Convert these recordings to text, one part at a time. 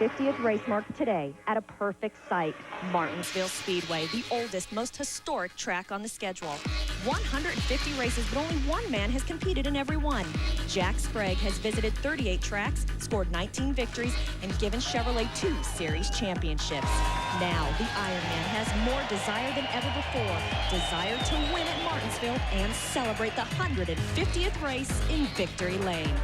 150th race mark today at a perfect site. Martinsville Speedway, the oldest, most historic track on the schedule. 150 races, but only one man has competed in every one. Jack Sprague has visited 38 tracks, scored 19 victories, and given Chevrolet 2 series championships. Now, the Ironman has more desire than ever before. Desire to win at Martinsville and celebrate the 150th race in Victory Lane.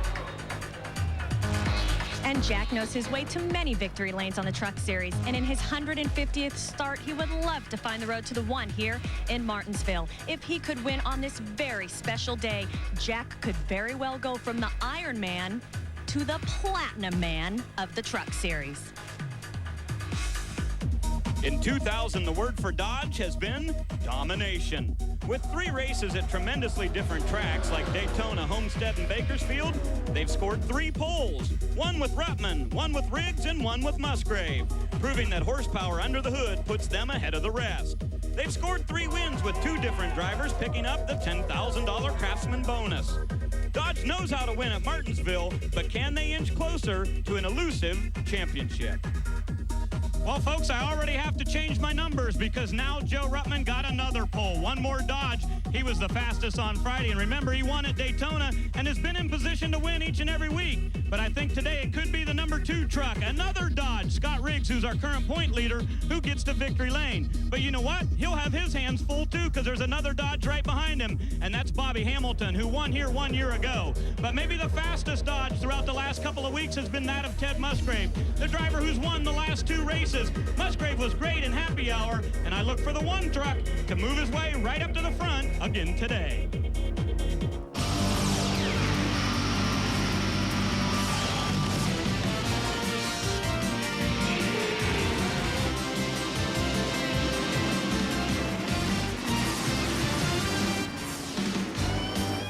And Jack knows his way to many victory lanes on the Truck Series. And in his 150th start, he would love to find the road to the one here in Martinsville. If he could win on this very special day, Jack could very well go from the Iron Man to the Platinum Man of the Truck Series. In 2000, the word for Dodge has been domination. With 3 races at tremendously different tracks like Daytona, Homestead, and Bakersfield, they've scored 3 poles. 1 with Ruttman, 1 with Riggs, and 1 with Musgrave, proving that horsepower under the hood puts them ahead of the rest. They've scored 3 wins with 2 different drivers picking up the $10,000 Craftsman bonus. Dodge knows how to win at Martinsville, but can they inch closer to an elusive championship? Well, folks, I already have to change my numbers because now Joe Ruttman got another pole. 1 more Dodge. He was the fastest on Friday. And remember, he won at Daytona and has been in position to win each and every week. But I think today it could be the number 2 truck. Another Dodge, Scott Riggs, who's our current point leader, who gets to victory lane. But you know what? He'll have his hands full, too, because there's another Dodge right behind him. And that's Bobby Hamilton, who won here 1 year ago. But maybe the fastest Dodge throughout the last couple of weeks has been that of Ted Musgrave, the driver who's won the last 2 races. Musgrave was great in happy hour, and I look for the 1 truck to move his way right up to the front again today.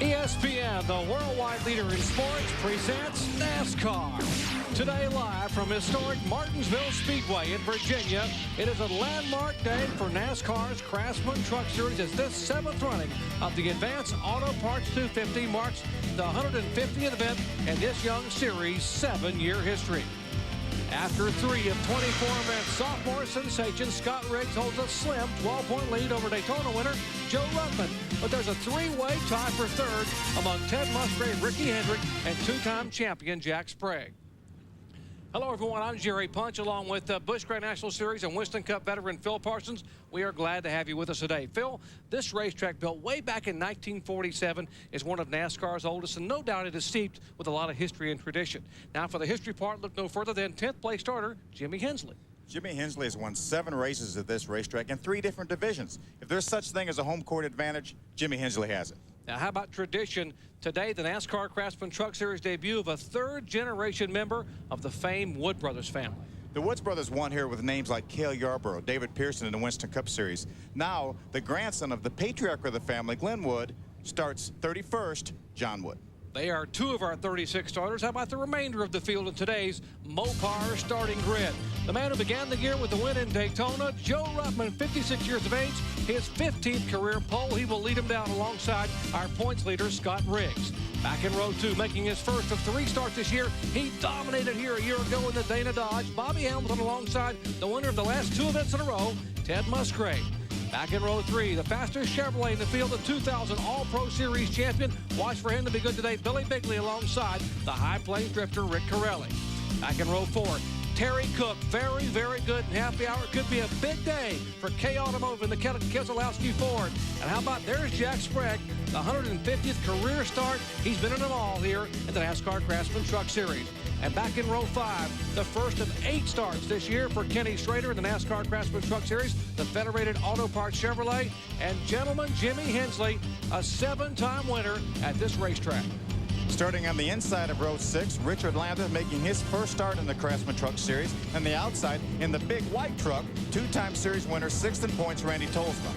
ESPN, the worldwide leader in sports, presents NASCAR. Today live from historic Martinsville Speedway in Virginia, it is a landmark day for NASCAR's Craftsman Truck Series as this 7th running of the Advanced Auto Parts 250 marks the 150th event in this young series' 7-year history. After 3 of 24 events, sophomore sensation Scott Riggs holds a slim 12-point lead over Daytona winner Joe Ruttman. But there's a 3-way tie for 3rd among Ted Musgrave, Ricky Hendrick, and 2-time champion Jack Sprague. Hello, everyone. I'm Jerry Punch, along with Busch Grand National Series and Winston Cup veteran Phil Parsons. We are glad to have you with us today. Phil, this racetrack, built way back in 1947, is one of NASCAR's oldest, and no doubt it is steeped with a lot of history and tradition. Now, for the history part, look no further than 10th place starter Jimmy Hensley. Jimmy Hensley has won 7 races at this racetrack in 3 different divisions. If there's such thing as a home court advantage, Jimmy Hensley has it. Now, how about tradition? Today, the NASCAR Craftsman Truck Series debut of a 3rd-generation member of the famed Wood Brothers family. The Woods brothers won here with names like Cale Yarborough, David Pearson in the Winston Cup Series. Now, the grandson of the patriarch of the family, Glenn Wood, starts 31st, John Wood. They are 2 of our 36 starters. How about the remainder of the field in today's Mopar starting grid? The man who began the year with the win in Daytona, Joe Ruttman, 56 years of age, his 15th career pole. He will lead him down alongside our points leader, Scott Riggs. Back in row 2, making his first of 3 starts this year, he dominated here a year ago in the Dana Dodge. Bobby Hamilton alongside the winner of the last 2 events in a row, Ted Musgrave. Back in row 3, the fastest Chevrolet in the field, the 2000 All-Pro Series champion. Watch for him to be good today, Billy Bigley alongside the High Plains drifter, Rick Corelli. Back in row 4, Terry Cook, very, very good in happy hour. Could be a big day for K Automotive and the Keselowski Ford. And how about there's Jack Sprague, the 150th career start. He's been in them all here in the NASCAR Craftsman Truck Series. And back in row 5, the first of 8 starts this year for Kenny Schrader in the NASCAR Craftsman Truck Series, the Federated Auto Parts Chevrolet, and gentleman Jimmy Hensley, a 7-time winner at this racetrack. Starting on the inside of row 6, Richard Landa making his first start in the Craftsman Truck Series. And the outside, in the big white truck, 2-time series winner, 6th in points, Randy Tolsma.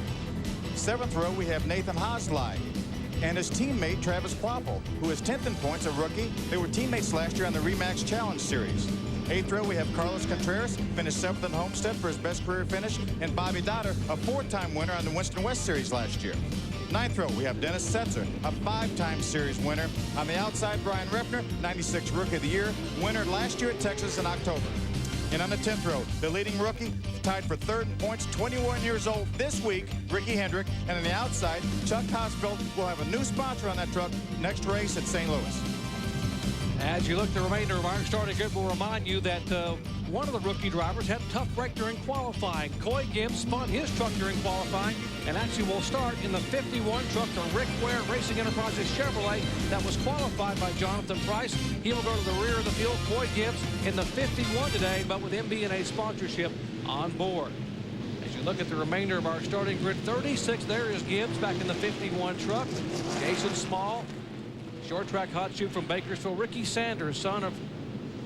7th row, we have Nathan Hosley and his teammate Travis Quapple, who is 10th in points, a rookie. They were teammates last year on the Remax Challenge Series. 8th row, we have Carlos Contreras, finished 7th in Homestead for his best career finish, and Bobby Dotter, a 4-time winner on the Winston West Series last year. 9th row, we have Dennis Setzer, a 5-time series winner. On the outside, Brian Refner, 96 Rookie of the Year, winner last year at Texas in October. And on the 10th row, the leading rookie, tied for third in points, 21 years old this week, Ricky Hendrick. And on the outside, Chuck Hosfeld will have a new sponsor on that truck next race at St. Louis. As you look at the remainder of our starting grid, we'll remind you that one of the rookie drivers had a tough break during qualifying. Coy Gibbs spun his truck during qualifying and actually will start in the 51 truck, the Rick Ware Racing Enterprises Chevrolet that was qualified by Jonathan Price. He will go to the rear of the field. Coy Gibbs in the 51 today, but with MB&A sponsorship on board. As you look at the remainder of our starting grid, 36, there is Gibbs back in the 51 truck. Jason Small, short track hot shoe from Bakersfield. Ricky Sanders, son of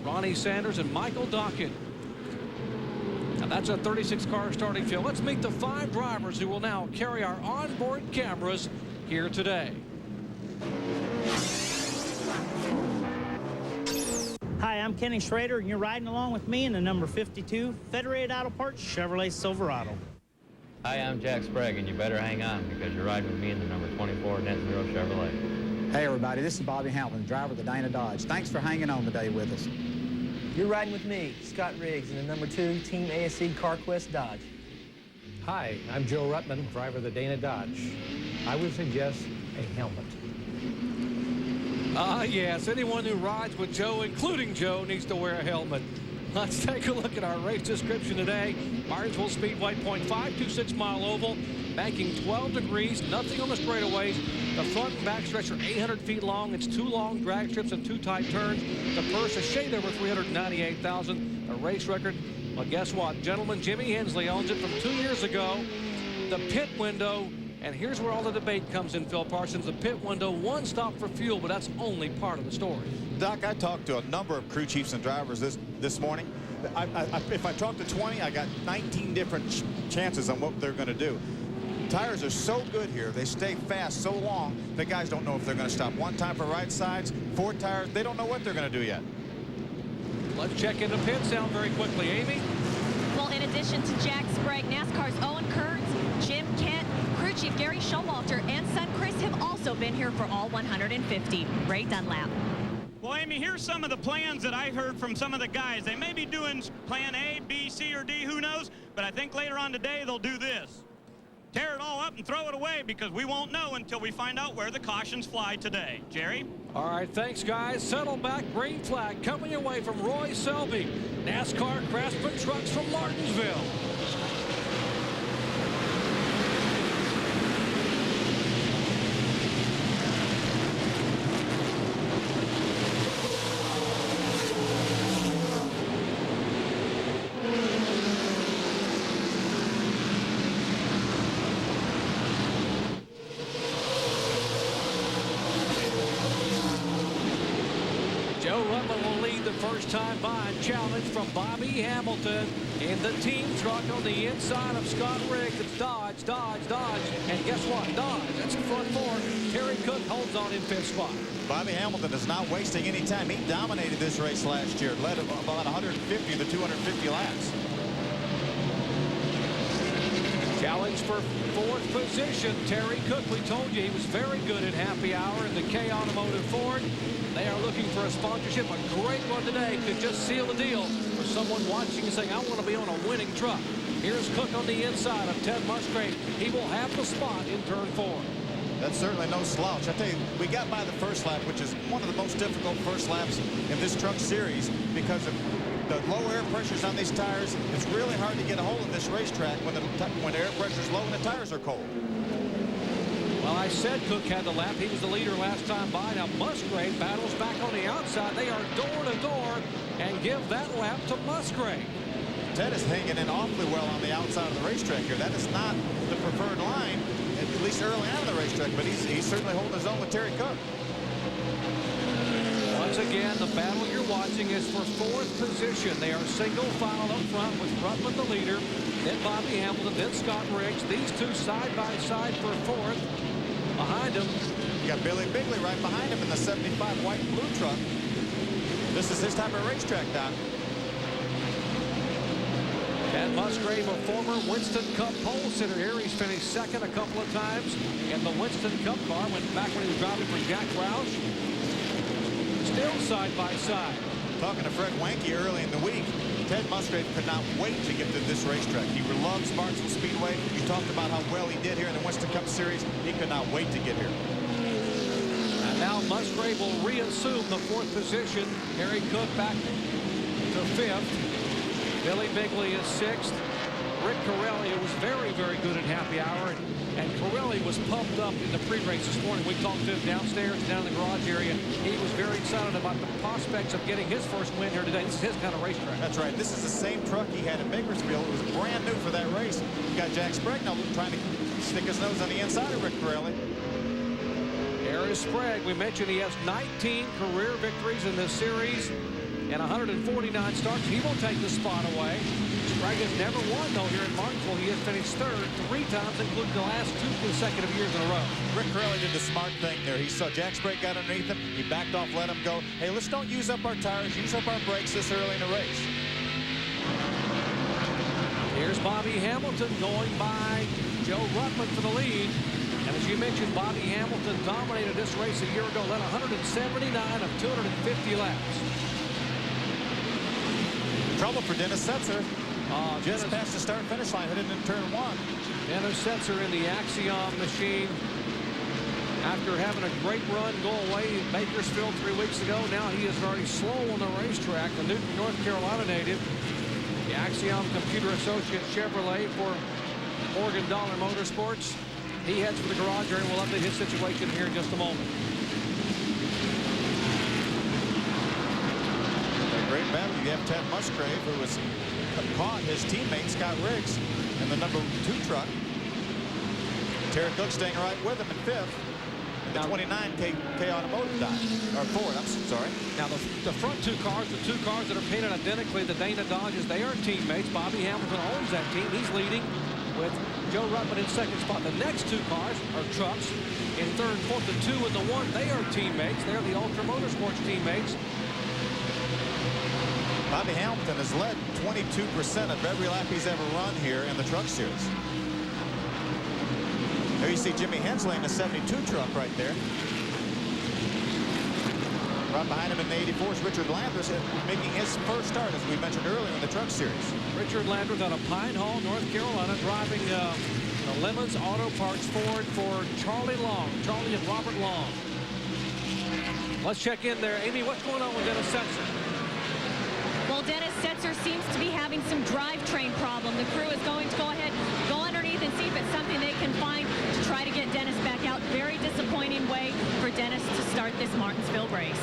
Ronnie Sanders and Michael Dockett. Now that's a 36-car starting field. Let's meet the 5 drivers who will now carry our onboard cameras here today. Hi, I'm Kenny Schrader, and you're riding along with me in the number 52 Federated Auto Parts Chevrolet Silverado. Hi, I'm Jack Sprague, and you better hang on because you're riding with me in the number 24 Net Zero Chevrolet. Hey everybody, this is Bobby Hamilton, driver of the Dana Dodge. Thanks for hanging on today with us. You're riding with me, Scott Riggs, in the number 2 Team ASC CarQuest Dodge. Hi, I'm Joe Rutman, driver of the Dana Dodge. I would suggest a helmet. Yes, anyone who rides with Joe, including Joe, needs to wear a helmet. Let's take a look at our race description today. Martinsville Speedway, 0.526 mile oval, banking 12 degrees, nothing on the straightaways. The front and back stretch are 800 feet long. It's 2 long drag strips and 2 tight turns. The purse, a shade over $398,000. The race record, well, guess what? Gentleman Jimmy Hensley owns it from 2 years ago. The pit window, and here's where all the debate comes in, Phil Parsons. The pit window, 1 stop for fuel, but that's only part of the story. Doc, I talked to a number of crew chiefs and drivers this morning. If I talk to 20, I got 19 different chances on what they're going to do. Tires are so good here. They stay fast so long, the guys don't know if they're going to stop 1 time for right sides, 4 tires. They don't know what they're going to do yet. Let's check into pit sound very quickly. Amy? Well, in addition to Jack Sprague, NASCAR's Owen Kurtz, Jim Kent, crew chief Gary Showalter, and son Chris have also been here for all 150. Ray Dunlap. Well, Amy, here's some of the plans that I heard from some of the guys. They may be doing plan A, B, C, or D, who knows? But I think later on today they'll do this. Tear it all up and throw it away because we won't know until we find out where the cautions fly today. Jerry? All right, thanks, guys. Settle back. Green flag coming away from Roy Selby. NASCAR Craftsman Trucks from Martinsville. Joe Rutland will lead the first time by. Challenge from Bobby Hamilton in the team truck on the inside of Scott Riggs. It's Dodge, Dodge, Dodge. And guess what? Dodge. That's the front 4. Terry Cook holds on in fifth spot. Bobby Hamilton is not wasting any time. He dominated this race last year. Led about 150 of the 250 laps. Challenge for 4th position. Terry Cook, we told you he was very good at happy hour in the K Automotive Ford. They are looking for a sponsorship. A great one today could just seal the deal for someone watching and saying, I want to be on a winning truck. Here's Cook on the inside of Ted Musgrave. He will have the spot in turn 4. That's certainly no slouch. I tell you, we got by the first lap, which is one of the most difficult first laps in this truck series because of the low air pressures on these tires. It's really hard to get a hold of this racetrack when the air pressure is low and the tires are cold. Well, I said Cook had the lap. He was the leader last time by. Now Musgrave battles back on the outside. They are door to door and give that lap to Musgrave. Ted is hanging in awfully well on the outside of the racetrack here. That is not the preferred line, at least early on in the racetrack, but he's certainly holding his own with Terry Cook. Once again, the battle you're watching is for 4th position. They are single file up front with Rutland the leader, then Bobby Hamilton, then Scott Riggs. These two side by side for 4th. Behind him, you got Billy Bigley right behind him in the 75 white and blue truck. This is his type of racetrack, Doc. And Musgrave, a former Winston Cup pole sitter here. He's finished 2nd a couple of times in the Winston Cup car. Went back when he was driving for Jack Roush. Still side by side. Talking to Fred Wanke early in the week, Ted Musgrave could not wait to get to this racetrack. He loves Martinsville Speedway. You talked about how well he did here in the Winston Cup Series. He could not wait to get here. And now Musgrave will reassume the 4th position. Terry Cook back to 5th. Billy Bigley is 6th. Rick Corelli, who was very, very good at happy hour. And Corelli was pumped up in the pre-race this morning. We talked to him downstairs, down in the garage area. He was very excited about the prospects of getting his first win here today. This is his kind of racetrack. That's right. This is the same truck he had in Bakersfield. It was brand new for that race. You got Jack Sprague now trying to stick his nose on the inside of Rick Corelli. Here is Sprague. We mentioned he has 19 career victories in this series and 149 starts. He will take the spot away. Sprague has never won, though, here in Martinsville. He has finished 3rd 3 times, including the last 2 consecutive years in a row. Rick Corelli did the smart thing there. He saw Jack Sprague got underneath him. He backed off, let him go. Hey, let's don't use up our tires, use up our brakes this early in the race. Here's Bobby Hamilton going by Joe Ruttman for the lead. And as you mentioned, Bobby Hamilton dominated this race a year ago, led 179 of 250 laps. Trouble for Dennis Setzer. Just past the start-finish line, hit it in turn 1. Dennis Setzer in the Axiom machine. After having a great run go away in Bakersfield 3 weeks ago, now he is very slow on the racetrack. The Newton, North Carolina native. The Axiom Computer Associates Chevrolet for Morgan Dollar Motorsports. He heads for the garage area. We'll update his situation here in just a moment. A great battle. You have Ted Musgrave, who was caught his teammate Scott Riggs in the number 2 truck. Terry Cook staying right with him in 5th. And the 29K Automotive died. Or Ford, I'm sorry. Now the front 2 cars, the 2 cars that are painted identically, the Dana Dodges, they are teammates. Bobby Hamilton owns that team. He's leading with Joe Ruttman in 2nd spot. The next 2 cars are trucks. In 3rd and 4th, the 2 and the 1, they are teammates. They're the Ultra Motorsports teammates. Bobby Hamilton has led 22% of every lap he's ever run here in the truck series. There you see Jimmy Hensley in the 72 truck right there. Right behind him in the 84 is Richard Landreth, making his first start, as we mentioned earlier, in the truck series. Richard Landreth out of Pine Hall, North Carolina, driving the Lemons Auto Parts Ford for Charlie Long, Charlie and Robert Long. Let's check in there. Amy, what's going on with Dennis Setzer? Well, Dennis Setzer seems to be having some drivetrain problem. The crew is going to go ahead, go underneath and see if it's something they can find to try to get Dennis back out. Very disappointing way for Dennis to start this Martinsville race.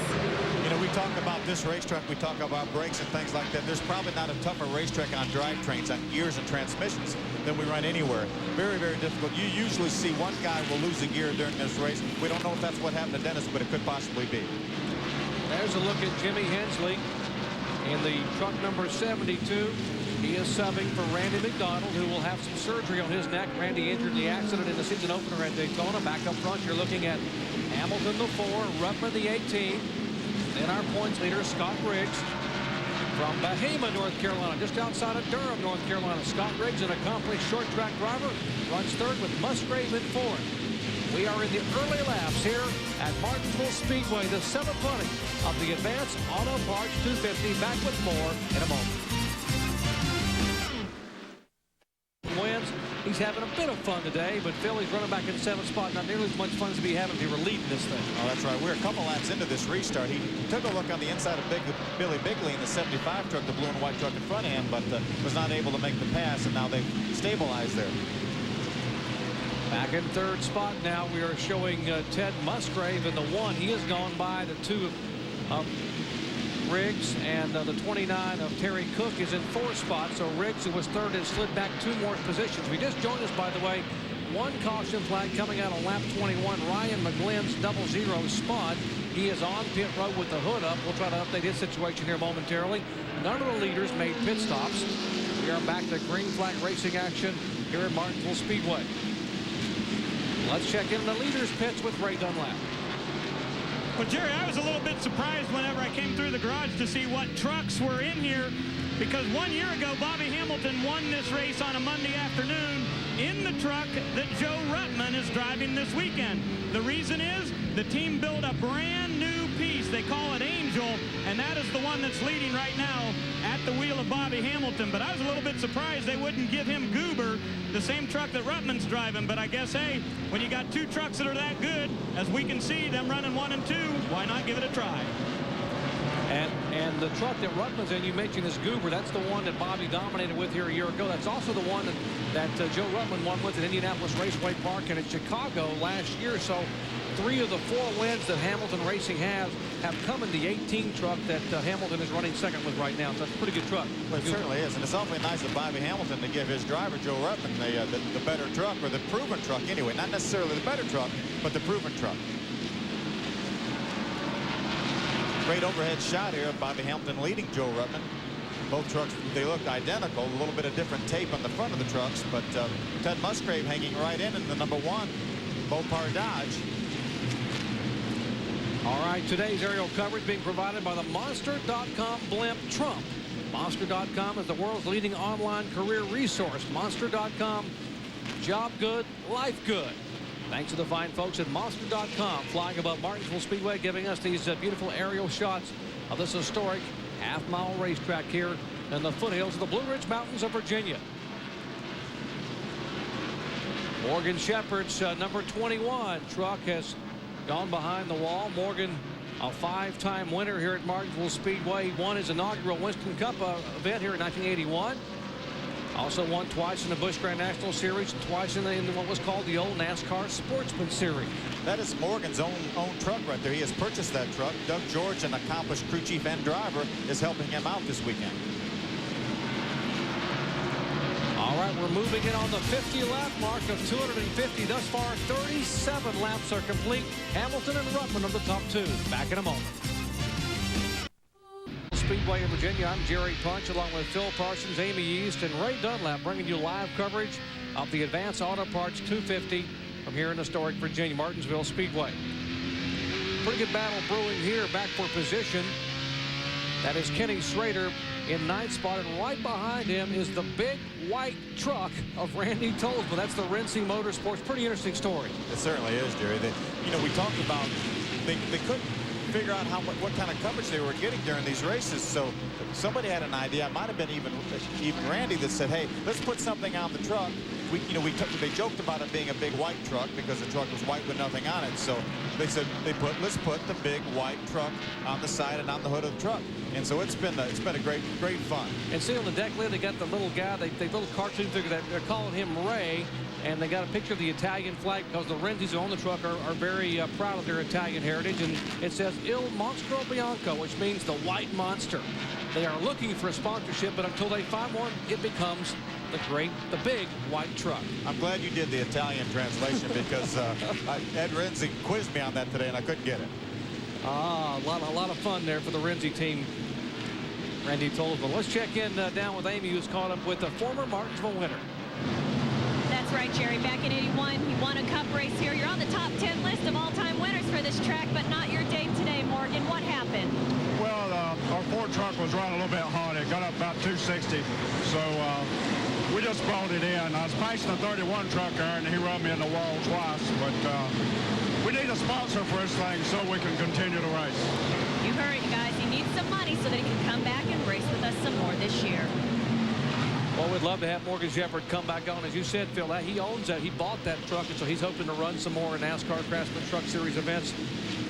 You know, we talk about this racetrack, we talk about brakes and things like that. There's probably not a tougher racetrack on drivetrains, on gears and transmissions than we run anywhere. Very, very difficult. You usually see one guy will lose a gear during this race. We don't know if that's what happened to Dennis, but it could possibly be. There's a look at Jimmy Hensley in the truck number 72. He is subbing for Randy McDonald, who will have some surgery on his neck. Randy injured in the accident in the season opener at Daytona. Back up front, you're looking at Hamilton, the 4, Ruttman, the 18. Then our points leader, Scott Riggs, from Bahama, North Carolina, just outside of Durham, North Carolina. Scott Riggs, an accomplished short track driver, runs 3rd with Musgrave in 4th. We are in the early laps here at Martinsville Speedway, the 720 of the Advanced Auto Parts 250. Back with more in a moment. Wins. He's having a bit of fun today, but Philly's running back in 7th spot. Not nearly as much fun as he'd be having if he were leading this thing. Oh, that's right. We're a couple laps into this restart. He took a look on the inside of Billy Bigley in the 75 truck, the blue and white truck in front of him, but was not able to make the pass, and now they've stabilized there. Back in 3rd spot now, we are showing Ted Musgrave in the 1. He has gone by the 2 of Riggs, and the 29 of Terry Cook is in 4th spot. So Riggs, who was 3rd, has slid back 2 more positions. We just joined us, by the way, 1 caution flag coming out on lap 21. Ryan McGlynn's 00 spot. He is on pit road with the hood up. We'll try to update his situation here momentarily. None of the leaders made pit stops. We are back to green flag racing action here at Martinsville Speedway. Let's check in the leaders' pits with Ray Dunlap. Well, Jerry, I was a little bit surprised whenever I came through the garage to see what trucks were in here, because 1 year ago, Bobby Hamilton won this race on a Monday afternoon in the truck that Joe Ruttman is driving this weekend. The reason is the team built a brand new piece. They call it Angel. and that is the one that's leading right now at the wheel of Bobby Hamilton. But I was a little bit surprised they wouldn't give him Goober, the same truck that Ruttman's driving. But I guess, hey, when you got two trucks that are that good, as we can see them running 1 and 2, why not give it a try? And the truck that Ruttman's in, you mentioned, is Goober. That's the one that Bobby dominated with here a year ago. That's also the one that Joe Ruttman won with at Indianapolis Raceway Park and in Chicago last year. So 3 of the 4 wins that Hamilton Racing has have come in the 18 truck that Hamilton is running second with right now. So that's a pretty good truck. Well, it certainly is, and it's awfully nice of Bobby Hamilton to give his driver, Joe Ruttman, the better truck, or the proven truck anyway. Not necessarily the better truck, but the proven truck. Great overhead shot here of Bobby Hamilton leading Joe Ruttman. Both trucks, they look identical. A little bit of different tape on the front of the trucks, but Ted Musgrave hanging right in the number 1 Mopar Dodge. All right, today's aerial coverage being provided by the Monster.com blimp Trump. Monster.com is the world's leading online career resource. Monster.com, job good, life good. Thanks to the fine folks at Monster.com, flying above Martinsville Speedway, giving us these beautiful aerial shots of this historic half-mile racetrack here in the foothills of the Blue Ridge Mountains of Virginia. Morgan Shepherd's number 21 truck has gone behind the wall. Morgan, a 5-time winner here at Martinsville Speedway. He won his inaugural Winston Cup event here in 1981. Also won twice in the Busch Grand National Series, and twice in what was called the old NASCAR Sportsman Series. That is Morgan's own truck right there. He has purchased that truck. Doug George, an accomplished crew chief and driver, is helping him out this weekend. All right, we're moving in on the 50 lap mark of 250. Thus far, 37 laps are complete. Hamilton and Ruttman are the top 2. Back in a moment. Speedway in Virginia, I'm Jerry Punch, along with Phil Parsons, Amy East, and Ray Dunlap, bringing you live coverage of the Advanced Auto Parts 250 from here in historic Virginia, Martinsville Speedway. Pretty good battle brewing here. Back for position. That is Kenny Schrader in 9th spot, and right behind him is the big white truck of Randy Tolsma. That's the Renzi Motorsports. Pretty interesting story. It certainly is, Jerry. We talked about they couldn't figure out what kind of coverage they were getting during these races. So somebody had an idea. It might have been even Randy that said, "Hey, let's put something on the truck." They joked about it being a big white truck because the truck was white with nothing on it. So they said let's put the big white truck on the side and on the hood of the truck. And so it's been a great fun. And see on the deck lid, they got the little guy, they little cartoon figure that they're calling him Ray. And they got a picture of the Italian flag because the Renzis who own the truck are very proud of their Italian heritage. And it says Il Monstro Bianco, which means the white monster. They are looking for a sponsorship, but until they find one, it becomes the big white truck. I'm glad you did the Italian translation because Ed Renzi quizzed me on that today and I couldn't get it. A lot of fun there for the Renzi team. Randy Tolsma. Let's check in down with Amy, who's caught up with a former Martinsville winner. That's right, Jerry. Back in '81, he won a cup race here. You're on the top 10 list of all-time winners for this track, but not your day today, Morgan. What happened? Well, our Ford truck was running a little bit hot. It got up about 260, so we just brought it in. I was passing a 31 truck there, and he run me in the wall twice, but we need a sponsor for this thing so we can continue the race. You heard it, guys. He needs some money so that he can come back and race with us some more this year. Well, we'd love to have Morgan Shepherd come back on. As you said, Phil, he owns that. He bought that truck, and so he's hoping to run some more NASCAR Craftsman Truck Series events.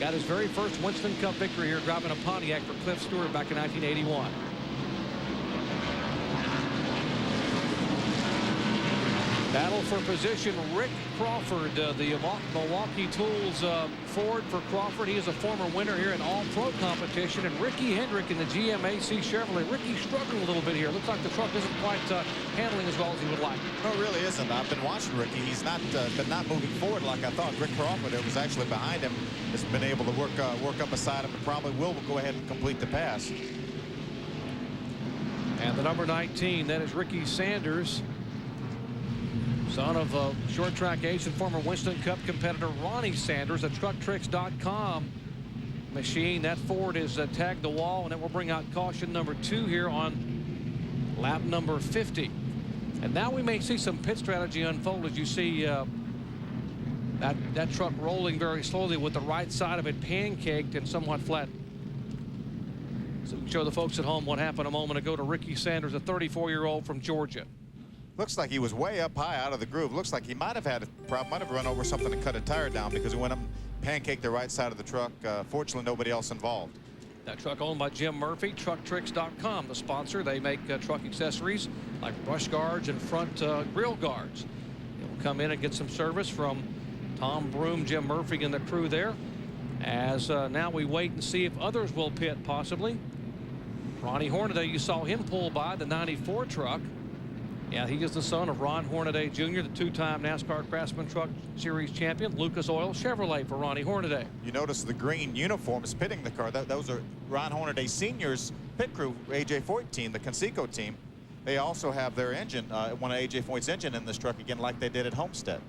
Got his very first Winston Cup victory here, driving a Pontiac for Cliff Stewart back in 1981. Battle for position, Rick Crawford, the Milwaukee Tools Ford for Crawford. He is a former winner here in all-pro competition. And Ricky Hendrick in the GMAC Chevrolet. Ricky struggling a little bit here. Looks like the truck isn't quite handling as well as he would like. No, it really isn't. I've been watching Ricky. He's not moving forward like I thought. Rick Crawford, who was actually behind him, has been able to work up beside him and probably will go ahead and complete the pass. And the number 19, that is Ricky Sanders, son of a short track ace and former Winston Cup competitor Ronnie Sanders. A TruckTricks.com machine. That Ford is tagged the wall, and it will bring out caution number 2 here on lap number 50. And now we may see some pit strategy unfold as you see that truck rolling very slowly with the right side of it pancaked and somewhat flat. So we can show the folks at home what happened a moment ago to Ricky Sanders, a 34-year-old from Georgia. Looks like he was way up high out of the groove. Looks like he might have had a problem, might have run over something and cut a tire down because he went up and pancaked the right side of the truck. Fortunately, nobody else involved. That truck owned by Jim Murphy, TruckTricks.com, the sponsor. They make truck accessories like brush guards and front grill guards. He'll come in and get some service from Tom Broom, Jim Murphy, and the crew there. As now we wait and see if others will pit possibly. Ronnie Hornaday, you saw him pull by the 94 truck. Yeah, he is the son of Ron Hornaday Jr., the two-time NASCAR Craftsman Truck Series champion. Lucas Oil Chevrolet for Ronnie Hornaday. You notice the green uniforms pitting the car. Those are Ron Hornaday Sr.'s pit crew, AJ Foyt team, the Conseco team. They also have their engine, one of AJ Foyt's engine in this truck again, like they did at Homestead.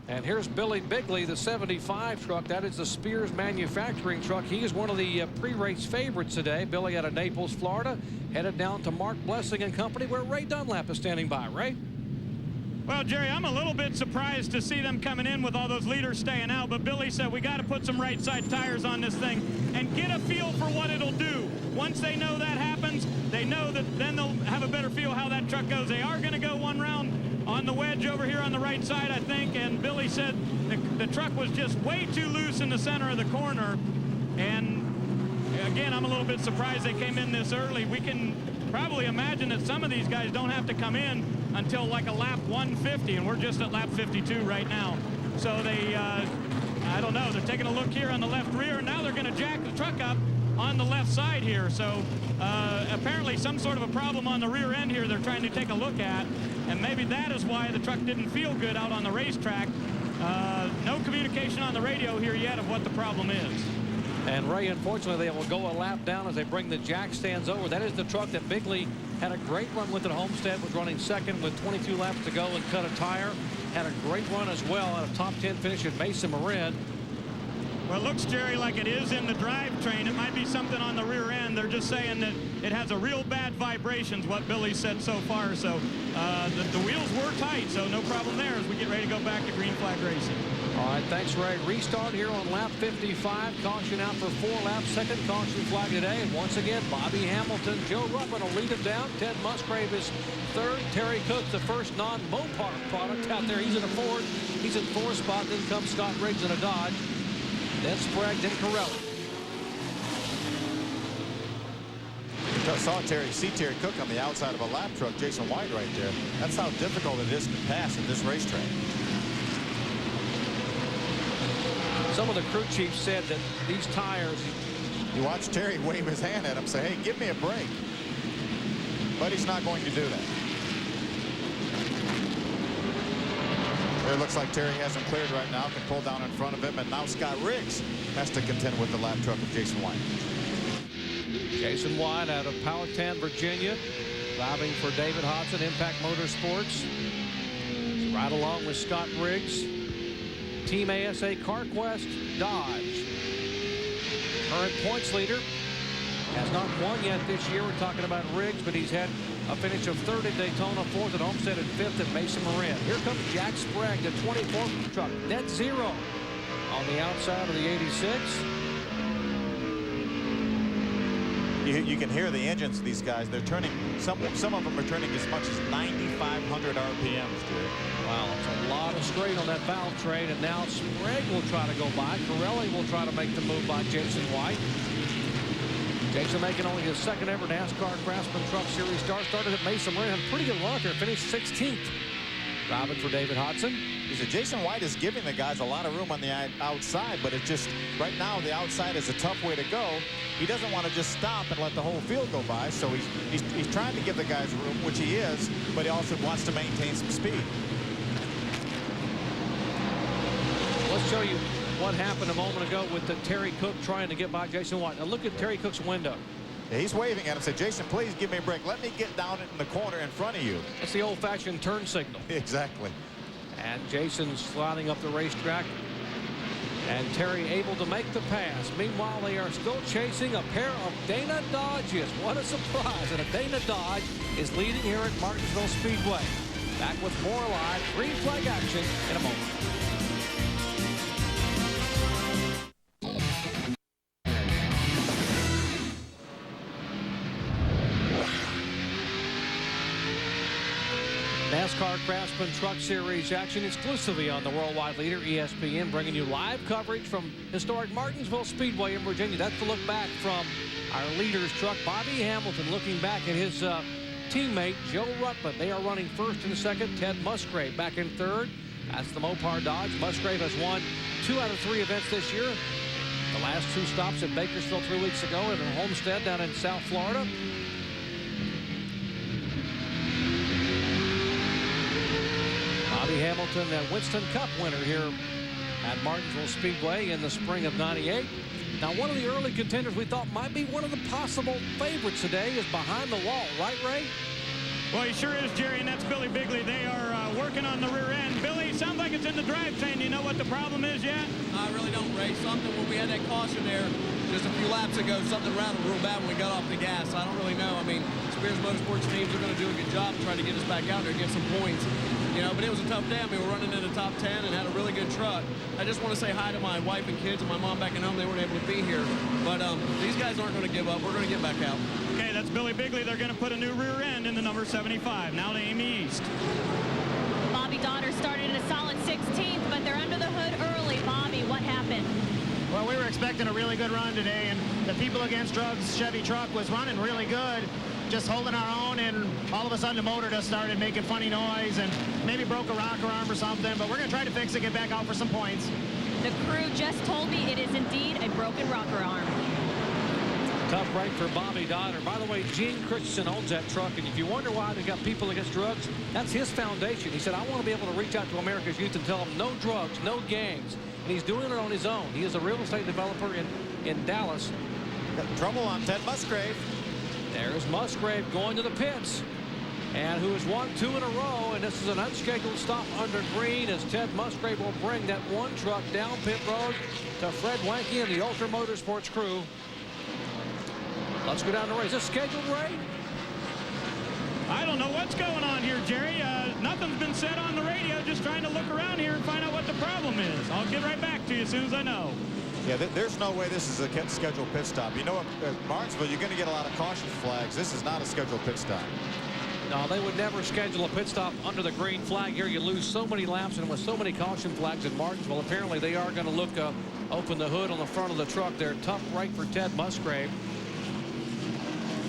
And here's Billy Bigley, the 75 truck. That is the Spears manufacturing truck. He is one of the pre-race favorites today. Billy out of Naples, Florida, headed down to Mark Blessing and Company, where Ray Dunlap is standing by. Ray? Well, Jerry, I'm a little bit surprised to see them coming in with all those leaders staying out, but Billy said we got to put some right side tires on this thing and get a feel for what it'll do. Once they know that happens, they know that then they'll have a better feel how that truck goes. They are going to go one round on the wedge over here on the right side, I think, and Billy said the truck was just way too loose in the center of the corner. And again, I'm a little bit surprised they came in this early. We can probably imagine that some of these guys don't have to come in until like a lap 150, and we're just at lap 52 right now. So they, I don't know, they're taking a look here on the left rear, and now they're going to jack the truck up on the left side here. So apparently some sort of a problem on the rear end here they're trying to take a look at, and maybe that is why the truck didn't feel good out on the racetrack. No communication on the radio here yet of what the problem is. And Ray, unfortunately, they will go a lap down as they bring the jack stands over. That is the truck that Bigley had a great run with at Homestead, was running second with 22 laps to go and cut a tire. Had a great run as well out of top 10 finish at Mesa Marin. Well, it looks, Jerry, like it is in the drivetrain. It might be something on the rear end. They're just saying that it has a real bad vibrations, what Billy said so far. So the wheels were tight, so no problem there as we get ready to go back to green flag racing. All right, thanks, Ray. Restart here on lap 55. Caution out for 4 laps. Second caution flag today. And once again, Bobby Hamilton, Joe Ruttman will lead him down. Ted Musgrave is third. Terry Cook, the first non-Mopar product out there. He's in a Ford. He's in 4th spot. Then comes Scott Riggs in a Dodge. Then Sprague, then Corelli. See Terry Cook on the outside of a lap truck, Jason White right there. That's how difficult it is to pass at this racetrack. Some of the crew chiefs said that these tires... You watch Terry wave his hand at him, say, hey, give me a break. But he's not going to do that. It looks like Terry has him cleared right now, can pull down in front of him, and now Scott Riggs has to contend with the lap truck of Jason White. Jason White out of Powhatan, Virginia, driving for David Hodson, Impact Motorsports. He's right along with Scott Riggs. Team ASA CarQuest Dodge. Current points leader. Has not won yet this year. We're talking about Riggs, but he's had a finish of 3rd at Daytona, 4th at Homestead, and 5th at Mesa Marin. Here comes Jack Sprague, the 24th truck, net zero on the outside of the 86. You can hear the engines of these guys. They're turning, some of them are turning as much as 9,500 RPMs, Jerry. Wow, it's a lot of strain on that valve train, and now Sprague will try to go by. Corelli will try to make the move by Jason White. Jason making only his 2nd ever NASCAR Craftsman Truck Series start. Started at Mesa Marin, had a pretty good run there, finished 16th. Driving for David Hodson. He said Jason White is giving the guys a lot of room on the outside, but it's just, right now, the outside is a tough way to go. He doesn't want to just stop and let the whole field go by, so he's trying to give the guys room, which he is, but he also wants to maintain some speed. Let's show you what happened a moment ago with the Terry Cook trying to get by Jason White. Now look at Terry Cook's window. Yeah, he's waving at him, said, Jason, please give me a break. Let me get down in the corner in front of you. That's the old-fashioned turn signal. Exactly. And Jason's sliding up the racetrack. And Terry able to make the pass. Meanwhile, they are still chasing a pair of Dana Dodges. What a surprise. And a Dana Dodge is leading here at Martinsville Speedway. Back with more live green flag action in a moment. NASCAR Craftsman Truck Series action exclusively on the worldwide leader ESPN, bringing you live coverage from historic Martinsville Speedway in Virginia. That's the look back from our leader's truck, Bobby Hamilton, looking back at his teammate Joe Ruttman. They are running first and second. Ted Musgrave back in third. That's the Mopar Dodge. Musgrave has won 2 out of 3 events this year. The last 2 stops at Bakersfield 3 weeks ago and at Homestead down in South Florida. Bobby Hamilton, that Winston Cup winner here at Martinsville Speedway in the spring of '98. Now, one of the early contenders we thought might be one of the possible favorites today is Behind the Wall, right, Ray? Well, he sure is, Jerry, and that's Billy Bigley. They are working on the rear end. Billy, sounds like it's in the drivetrain. Do you know what the problem is yet? I really don't, Ray. Something when we had that caution there just a few laps ago, something rattled real bad when we got off the gas. I don't really know. I mean, Spears Motorsports teams are going to do a good job trying to get us back out there and get some points. You know, but it was a tough day. I mean, we're running in the top 10 and had a really good truck. I just want to say hi to my wife and kids and my mom back at home. They weren't able to be here. But these guys aren't going to give up. We're going to get back out. Okay, that's Billy Bigley. They're going to put a new rear end in the number 75. Now to Amy East. Bobby Daughter started in a solid 16th, but they're under the hood early. Bobby, what happened? Well, we were expecting a really good run today, and the People Against Drugs Chevy truck was running really good, just holding our own, and all of a sudden the motor just started making funny noise and maybe broke a rocker arm or something, but we're going to try to fix it, get back out for some points. The crew just told me it is indeed a broken rocker arm. Tough break for Bobby Daughter. By the way, Gene Christensen owns that truck, and if you wonder why they got People Against Drugs, that's his foundation. He said, I want to be able to reach out to America's youth and tell them no drugs, no gangs. And he's doing it on his own. He is a real estate developer in Dallas. Got trouble on Ted Musgrave. There's Musgrave going to the pits, and who has won 2 in a row, and this is an unscheduled stop under green as Ted Musgrave will bring that one truck down pit road to Fred Wanke and the Ultra Motorsports crew. Let's go down the race. Is this scheduled, Ray? I don't know what's going on here, Jerry. Nothing's been said on the radio. Just trying to look around here and find out what the problem is. I'll get right back to you as soon as I know. Yeah, there's no way this is a scheduled pit stop. You know, at Martinsville, you're going to get a lot of caution flags. This is not a scheduled pit stop. No, they would never schedule a pit stop under the green flag here. You lose so many laps, and with so many caution flags at Martinsville, apparently they are going to look open the hood on the front of the truck there. Tough break for Ted Musgrave.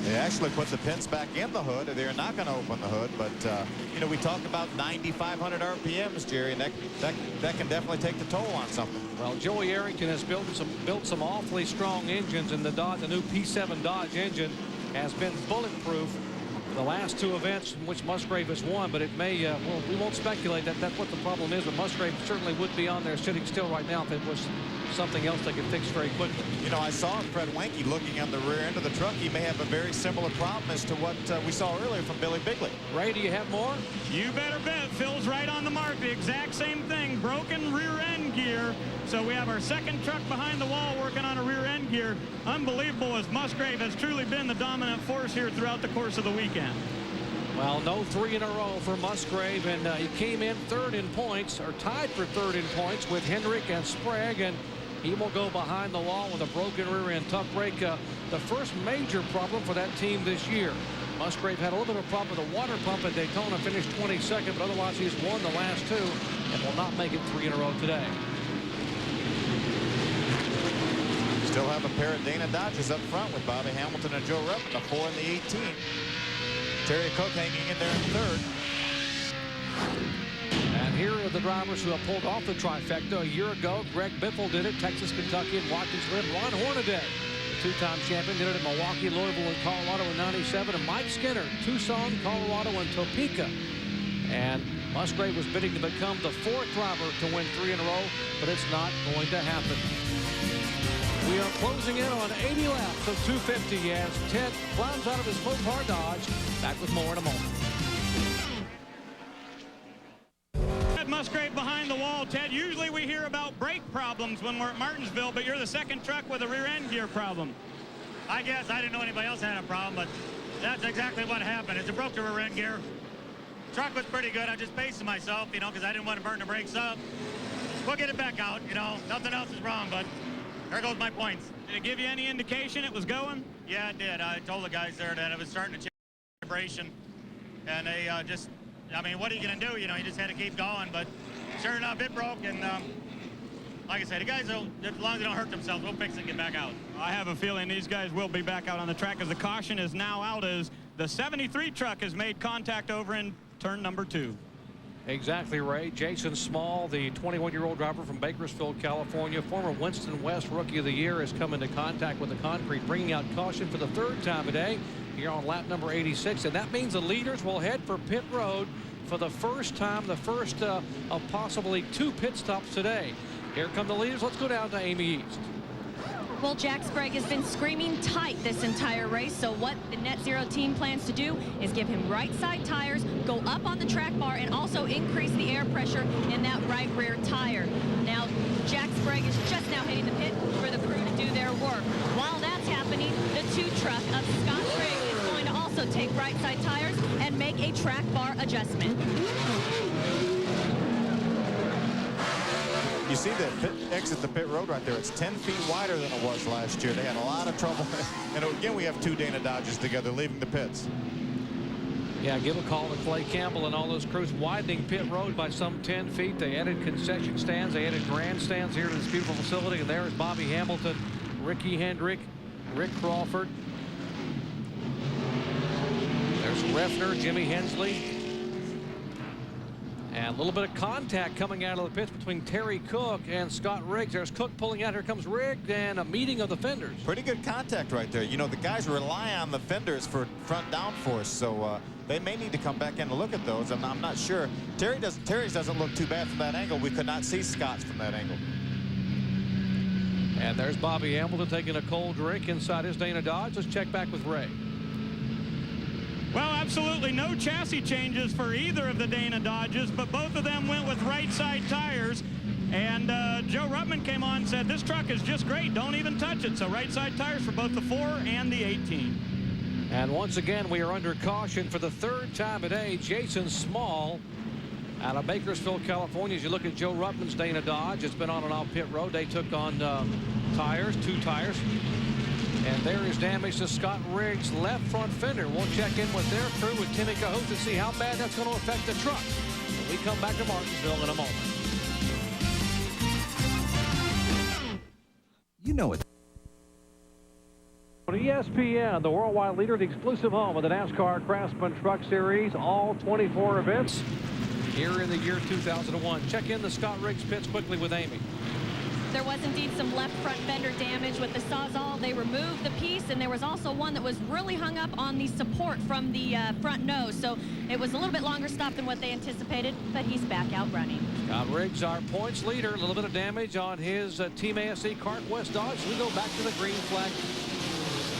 They actually put the pins back in the hood. They're not going to open the hood, but you know, we talked about 9,500 RPMs, Jerry, and that can definitely take the toll on something. Well, Joey Arrington has built some awfully strong engines, and the new P7 Dodge engine has been bulletproof for the last 2 events in which Musgrave has won. But it may, well, we won't speculate that that's what the problem is. But Musgrave certainly would be on there sitting still right now if it was something else they could fix very quickly. You know, I saw Fred Wanke looking on the rear end of the truck. He may have a very similar problem as to what we saw earlier from Billy Bigley. Ray, do you have more? You better bet. Phil's right on the mark. The exact same thing. Broken rear end gear. So we have our second truck behind the wall working on a rear end gear. Unbelievable, as Musgrave has truly been the dominant force here throughout the course of the weekend. Well, no 3 in a row for Musgrave, and he came in 3rd in points, or tied for 3rd in points with Hendrick and Sprague, and he will go behind the wall with a broken rear end. Tough break. The first major problem for that team this year. Musgrave had a little bit of a problem with the water pump at Daytona, finished 22nd, but otherwise he's won the last 2 and will not make it 3 in a row today. Still have a pair of Dana Dodges up front with Bobby Hamilton and Joe Ruttman, the 4 and the 18. Terry Cook hanging in there in 3rd. And here are the drivers who have pulled off the trifecta. A year ago, Greg Biffle did it. Texas, Kentucky, and Watkins Glen. Ron Hornaday, the 2-time champion, did it at Milwaukee, Louisville, and Colorado in '97. And Mike Skinner, Tucson, Colorado, and Topeka. And Musgrave was bidding to become the 4th driver to win 3 in a row, but it's not going to happen. We are closing in on 80 laps of 250 as Ted climbs out of his Mopar Dodge. Back with more in a moment. Ted Musgrave behind the wall. Ted, usually we hear about brake problems when we're at Martinsville, but you're the second truck with a rear end gear problem. I guess I didn't know anybody else had a problem, but that's exactly what happened. It's a broke the rear end gear. Truck was pretty good. I just paced myself, you know, because I didn't want to burn the brakes up. We'll get it back out, you know. Nothing else is wrong, but there goes my points. Did it give you any indication it was going? Yeah, it did. I told the guys there that it was starting to change vibration, and they just I mean, what are you going to do? You know, you just had to keep going. But sure enough, it broke. And like I said, the guys, as long as they don't hurt themselves, we'll fix it and get back out. I have a feeling these guys will be back out on the track as the caution is now out as the 73 truck has made contact over in turn number 2. Exactly, Ray. Jason Small, the 21-year-old driver from Bakersfield, California, former Winston West Rookie of the Year, has come into contact with the concrete, bringing out caution for the 3rd time today here on lap number 86. And that means the leaders will head for pit road for the first time, the first of possibly 2 pit stops today. Here come the leaders. Let's go down to Amy East. Well, Jack Sprague has been screaming tight this entire race, so what the Net Zero team plans to do is give him right side tires, go up on the track bar, and also increase the air pressure in that right rear tire. Now, Jack Sprague is just now hitting the pit for the crew to do their work. While that's happening, the 2 truck of Scott Riggs is going to also take right side tires and make a track bar adjustment. You see the exit the pit road right there. It's 10 feet wider than it was last year. They had a lot of trouble. And again, we have 2 Dana Dodges together leaving the pits. Yeah, give a call to Clay Campbell and all those crews widening pit road by some 10 feet. They added concession stands. They added grandstands here to this beautiful facility. And there is Bobby Hamilton, Ricky Hendrick, Rick Crawford. There's Refner, Jimmy Hensley. And a little bit of contact coming out of the pits between Terry Cook and Scott Riggs. There's Cook pulling out. Here comes Riggs, and a meeting of the fenders. Pretty good contact right there. You know, the guys rely on the fenders for front downforce, so they may need to come back in and look at those. I'm not sure. Terry's doesn't look too bad from that angle. We could not see Scott's from that angle. And there's Bobby Hamilton taking a cold drink inside his Dana Dodge. Let's check back with Ray. Well, absolutely no chassis changes for either of the Dana Dodges, but both of them went with right side tires. And Joe Ruttman came on and said, this truck is just great. Don't even touch it. So right side tires for both the 4 and the 18. And once again, we are under caution for the 3rd time today. Jason Small out of Bakersfield, California. As you look at Joe Ruttman's Dana Dodge, it's been on and off pit road. They took on tires, 2 tires. And there is damage to Scott Riggs' left front fender. We'll check in with their crew with Timmy Cahoot to see how bad that's going to affect the truck when we come back to Martinsville in a moment. You know it. On ESPN, the worldwide leader, the exclusive home of the NASCAR Craftsman Truck Series, all 24 events here in the year 2001. Check in the Scott Riggs pits quickly with Amy. There was indeed some left front fender damage with the Sawzall. They removed the piece, and there was also one that was really hung up on the support from the front nose. So it was a little bit longer stop than what they anticipated, but he's back out running. Scott Riggs, our points leader, a little bit of damage on his Team ASC Cart West Dodge. We go back to the green flag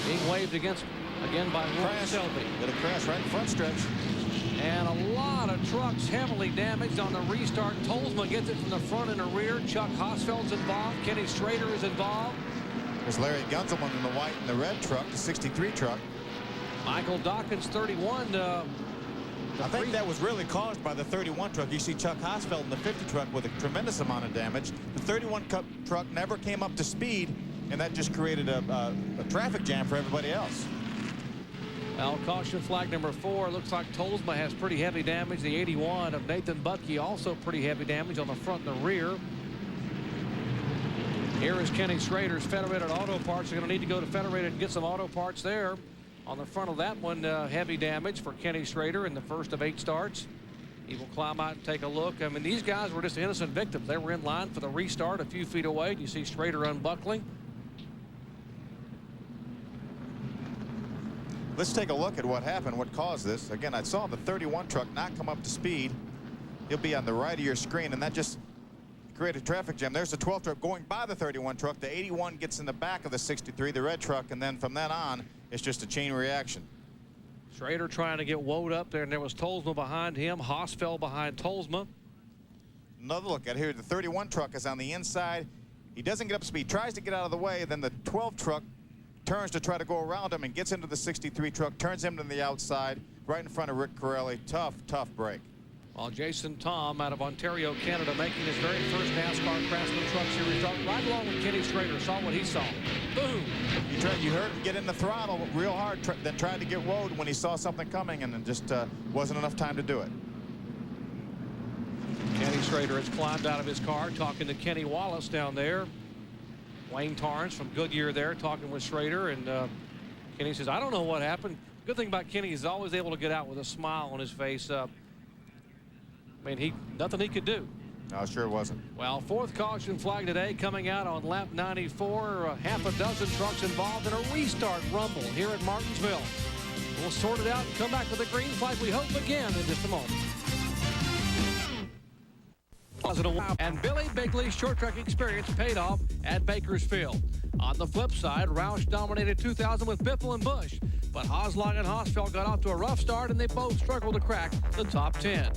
being waved against again by Ron Selby. Got a crash right in front stretch. And a lot of trucks heavily damaged on the restart. Tolsma gets it from the front and the rear. Chuck Hosfeld's involved. Kenny Schrader is involved. There's Larry Gunzelman in the white and the red truck, the 63 truck. Michael Dawkins, 31. I think that was really caused by the 31 truck. You see Chuck Hosfeld in the 50 truck with a tremendous amount of damage. The 31 truck never came up to speed, and that just created a traffic jam for everybody else. Now, caution flag number 4. Looks like Tolsma has pretty heavy damage. The 81 of Nathan Butke also pretty heavy damage on the front and the rear. Here is Kenny Schrader's Federated Auto Parts. They're going to need to go to Federated and get some auto parts there. On the front of that one, heavy damage for Kenny Schrader in the first of 8 starts. He will climb out and take a look. I mean, these guys were just innocent victims. They were in line for the restart a few feet away. You see Schrader unbuckling. Let's take a look at what happened, what caused this. Again, I saw the 31 truck not come up to speed. He'll be on the right of your screen, and that just created a traffic jam. There's the 12 truck going by the 31 truck. The 81 gets in the back of the 63, the red truck, and then from then on, it's just a chain reaction. Schrader trying to get woed up there, and there was Tolsma behind him. Hosfeld behind Tolsma. Another look at here. The 31 truck is on the inside. He doesn't get up to speed, tries to get out of the way, then the 12 truck turns to try to go around him and gets into the 63 truck, turns him to the outside, right in front of Rick Corelli. Tough, tough break. While Jason Tom out of Ontario, Canada, making his very first NASCAR Craftsman Truck Series start, right along with Kenny Schrader, saw what he saw. Boom! You heard him get in the throttle real hard, then tried to get woed when he saw something coming, and it just wasn't enough time to do it. Schrader has climbed out of his car talking to Kenny Wallace down there. Wayne Torrance from Goodyear there talking with Schrader, and Kenny says, I don't know what happened. Good thing about Kenny, he's always able to get out with a smile on his face. I mean, nothing he could do. No, sure wasn't. Well, fourth caution flag today coming out on lap 94. Half a dozen trucks involved in a restart rumble here at Martinsville. We'll sort it out and come back with a green flag, we hope, again in just a moment. And Billy Bigley's short track experience paid off at Bakersfield. On the flip side, Roush dominated 2000 with Biffle and Busch, but Hoslang and Hosfeld got off to a rough start, and they both struggled to crack the top 10.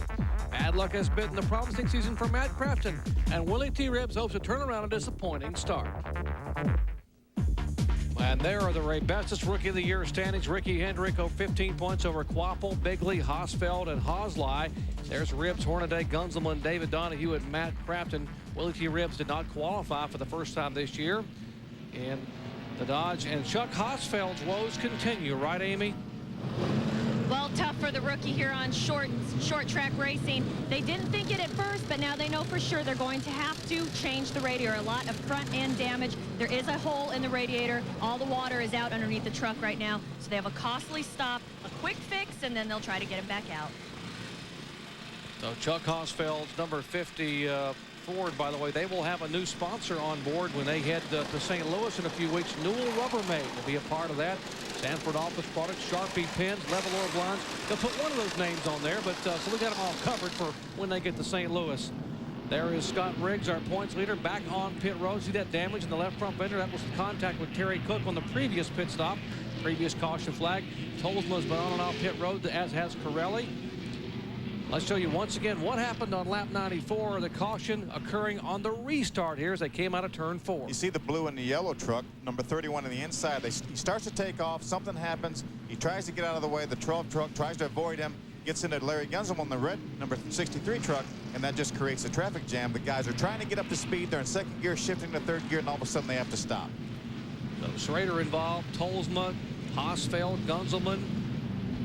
Bad luck has bitten the promising season for Matt Crafton, and Willie T. Ribbs hopes to turn around a disappointing start. And there are the bestest Rookie of the Year standings. Ricky Hendrick, 15 points over Quapple, Bigley, Hosfeld, and Hosley. There's Ribbs, Hornaday, Gunzelman, David Donahue, and Matt Crafton. Willie T. Ribbs did not qualify for the first time this year. And the Dodge and Chuck Hosfeld's woes continue, right, Amy? Well, tough for the rookie here on short track racing. They didn't think it at first, but now they know for sure they're going to have to change the radiator. A lot of front end damage. There is a hole in the radiator. All the water is out underneath the truck right now. So they have a costly stop, a quick fix, and then they'll try to get him back out. So Chuck Hosfeld's number 50 Ford, by the way, they will have a new sponsor on board when they head to St. Louis in a few weeks. Newell Rubbermaid will be a part of that. Sanford Office Products, Sharpie pins, Levelor blinds. They'll put one of those names on there, but so we got them all covered for when they get to St. Louis. There is Scott Riggs, our points leader, back on pit road. See that damage in the left front fender? That was in contact with Terry Cook on the previous pit stop. Previous caution flag. Tolsma's been on and off pit road, as has Corelli. Let's show you once again what happened on lap 94. The caution occurring on the restart here as they came out of turn 4. You see the blue and the yellow truck, number 31 on the inside. He starts to take off. Something happens. He tries to get out of the way. The 12 truck tries to avoid him. Gets into Larry Gunzelman on the red number 63 truck, and that just creates a traffic jam. The guys are trying to get up to speed. They're in second gear, shifting to third gear, and all of a sudden they have to stop. So Schrader involved, Tolsma, Hosfeld, Gunzelman.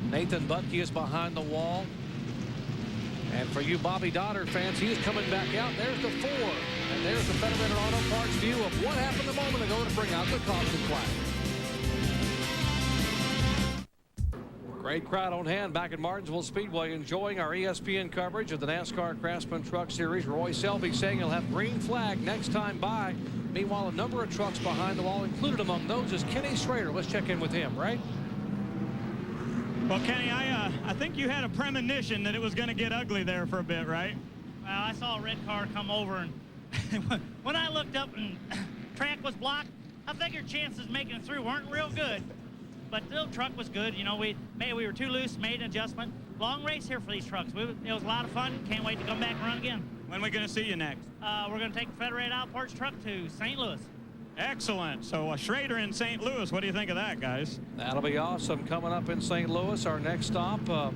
Nathan Butke is behind the wall. And for you Bobby Doddard fans, he is coming back out. There's the 4. And there's the Federated Auto Parts view of what happened a moment ago to bring out the caution flag. Great crowd on hand back at Martinsville Speedway enjoying our ESPN coverage of the NASCAR Craftsman Truck Series. Roy Selby saying he'll have green flag next time by. Meanwhile, a number of trucks behind the wall, included among those is Kenny Schrader. Let's check in with him, right? Well, Kenny, I think you had a premonition that it was going to get ugly there for a bit, right? Well, I saw a red car come over, and when I looked up and track was blocked, I figured chances making it through weren't real good. But the truck was good. You know, maybe we were too loose, made an adjustment. Long race here for these trucks. It was a lot of fun. Can't wait to come back and run again. When are we going to see you next? We're going to take the Federated Auto Parts truck to St. Louis. Excellent. So Schrader in St. Louis. What do you think of that, guys? That'll be awesome. Coming up in St. Louis, our next stop, the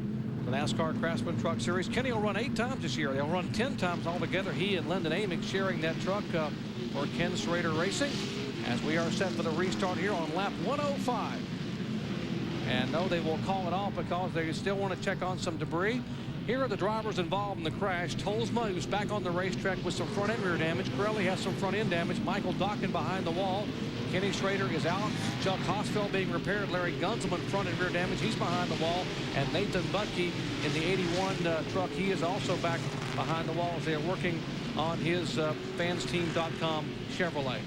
NASCAR Craftsman Truck Series. Kenny will run 8 times this year. They'll run 10 times altogether. He and Lyndon Amick sharing that truck for Ken Schrader Racing as we are set for the restart here on lap 105. And no, they will call it off because they still want to check on some debris. Here are the drivers involved in the crash. Tolsma, who's back on the racetrack with some front and rear damage. Corelli has some front end damage. Michael Dockin behind the wall. Kenny Schrader is out. Chuck Hosfeld being repaired. Larry Gunzelman front and rear damage. He's behind the wall. And Nathan Butke in the 81 truck. He is also back behind the wall as they're working on his fansteam.com Chevrolet.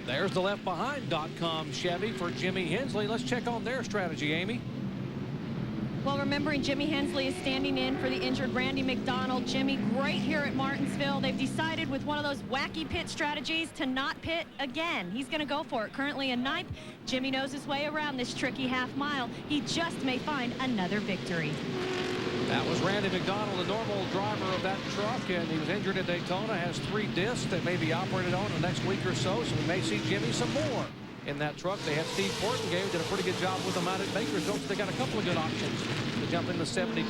There's the left behind.com Chevy for Jimmy Hensley. Let's check on their strategy, Amy. Well, remembering Jimmy Hensley is standing in for the injured Randy McDonald. Jimmy, great here at Martinsville. They've decided with one of those wacky pit strategies to not pit again. He's going to go for it. Currently in 9th. Jimmy knows his way around this tricky half mile. He just may find another victory. That was Randy McDonald, the normal driver of that truck, and he was injured at Daytona, has 3 discs that may be operated on the next week or so we may see Jimmy some more in that truck. They had Steve Portengave, did a pretty good job with them out at Bakersfield, so they got a couple of good options to jump into 72.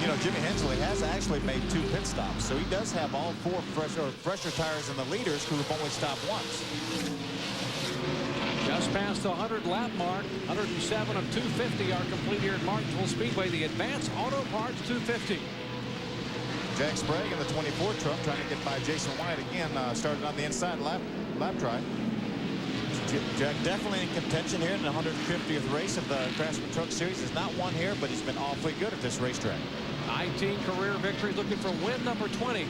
You know, Jimmy Hensley has actually made 2 pit stops, so he does have all 4 fresher tires in the leaders who have only stopped once. Just past the 100-lap mark. 107 of 250 are complete here at Martinsville Speedway. The Advanced Auto Parts 250. Jack Sprague in the 24 truck trying to get by Jason White again. Started on the inside lap drive. Jack definitely in contention here in the 150th race of the Craftsman Truck Series. He's not won here, but he's been awfully good at this racetrack. 19 career victories, looking for win number 20.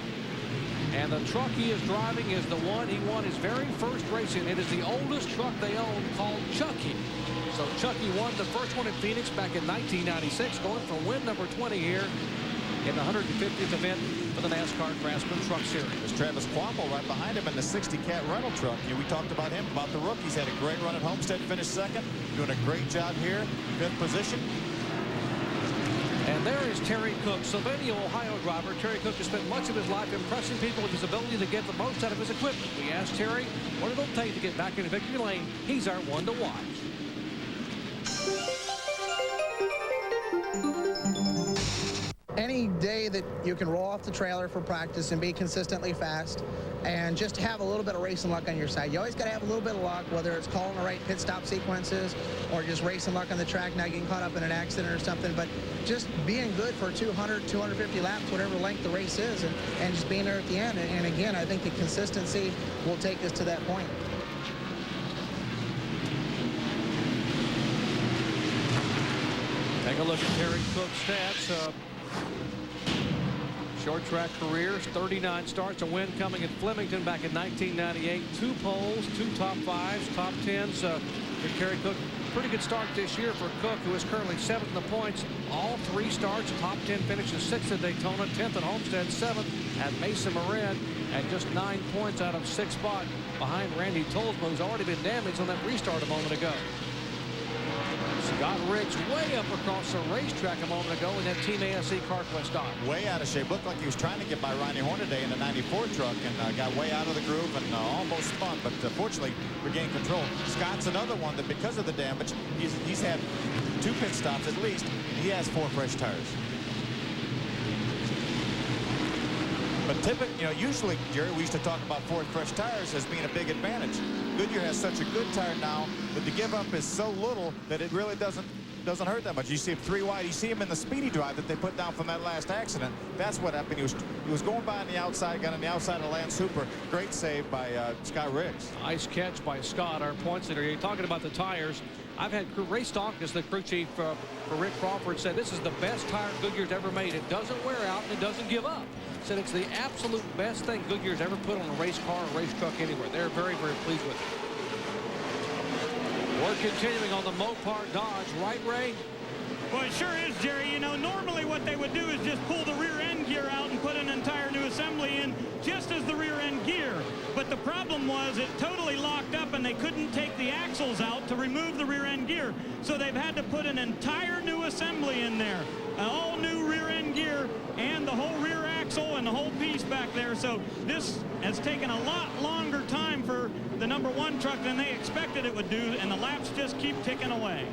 And the truck he is driving is the one he won his very first race in. It is the oldest truck they own, called Chucky. So Chucky won the first one in Phoenix back in 1996, going for win number 20 here in the 150th event for the NASCAR Craftsman Truck Series. There's Travis Quamble right behind him in the 60 Cat rental truck. We talked about him, about the rookies. Had a great run at Homestead, finished second, doing a great job here, 5th position. And there is Terry Cook, Sylvania, Ohio driver. Terry Cook has spent much of his life impressing people with his ability to get the most out of his equipment. We asked Terry what it'll take to get back into victory lane. He's our one to watch. Any day that you can roll off the trailer for practice and be consistently fast and just have a little bit of racing luck on your side. You always got to have a little bit of luck, whether it's calling the right pit stop sequences or just racing luck on the track, not getting caught up in an accident or something, but just being good for 200, 250 laps, whatever length the race is, and just being there at the end. And again, I think the consistency will take us to that point. Take a look at Terry Cook's stats. Short track careers, 39 starts, a win coming at Flemington back in 1998. 2 poles, 2 top 5s, top 10s for Terry Cook. Pretty good start this year for Cook, who is currently 7th in the points. All 3 starts, top 10 finishes, 6th at Daytona, 10th at Homestead, 7th at Mesa Marin, and just 9 points out of 6 spot behind Randy Tolsma, who's already been damaged on that restart a moment ago. Scott Riggs way up across the racetrack a moment ago in that Team ASE CarQuest Dodge. Way out of shape. Looked like he was trying to get by Ronnie Hornaday in the 94 truck and got way out of the groove and almost spun, but fortunately regained control. Scott's another one that because of the damage, he's had 2 pit stops at least, and he has 4 fresh tires. But typically, usually, Jerry, we used to talk about 4 fresh tires as being a big advantage. Goodyear has such a good tire now that the give up is so little that it really doesn't hurt that much. You see him 3 wide. You see him in the speedy drive that they put down from that last accident. That's what happened. He was going by on the outside, got on the outside of Lance Hooper. Great save by Scott Riggs. Nice catch by Scott, our points leader. You're talking about the tires. I've had Ray Stalkus, the crew chief for Rick Crawford, said this is the best tire Goodyear's ever made. It doesn't wear out and it doesn't give up. Said it's the absolute best thing Goodyear's ever put on a race car or race truck anywhere. They're very, very pleased with it. We're continuing on the Mopar Dodge, right, Ray? Well, it sure is, Jerry. Normally what they would do is just pull the rear end gear out and put an entire new assembly in just as the rear end gear. But the problem was it totally locked up and they couldn't take the axles out to remove the rear end gear. So they've had to put an entire new assembly in there. All new rear end gear and the whole rear axle and the whole piece back there. So this has taken a lot longer time for the #1 truck than they expected it would do, and the laps just keep ticking away.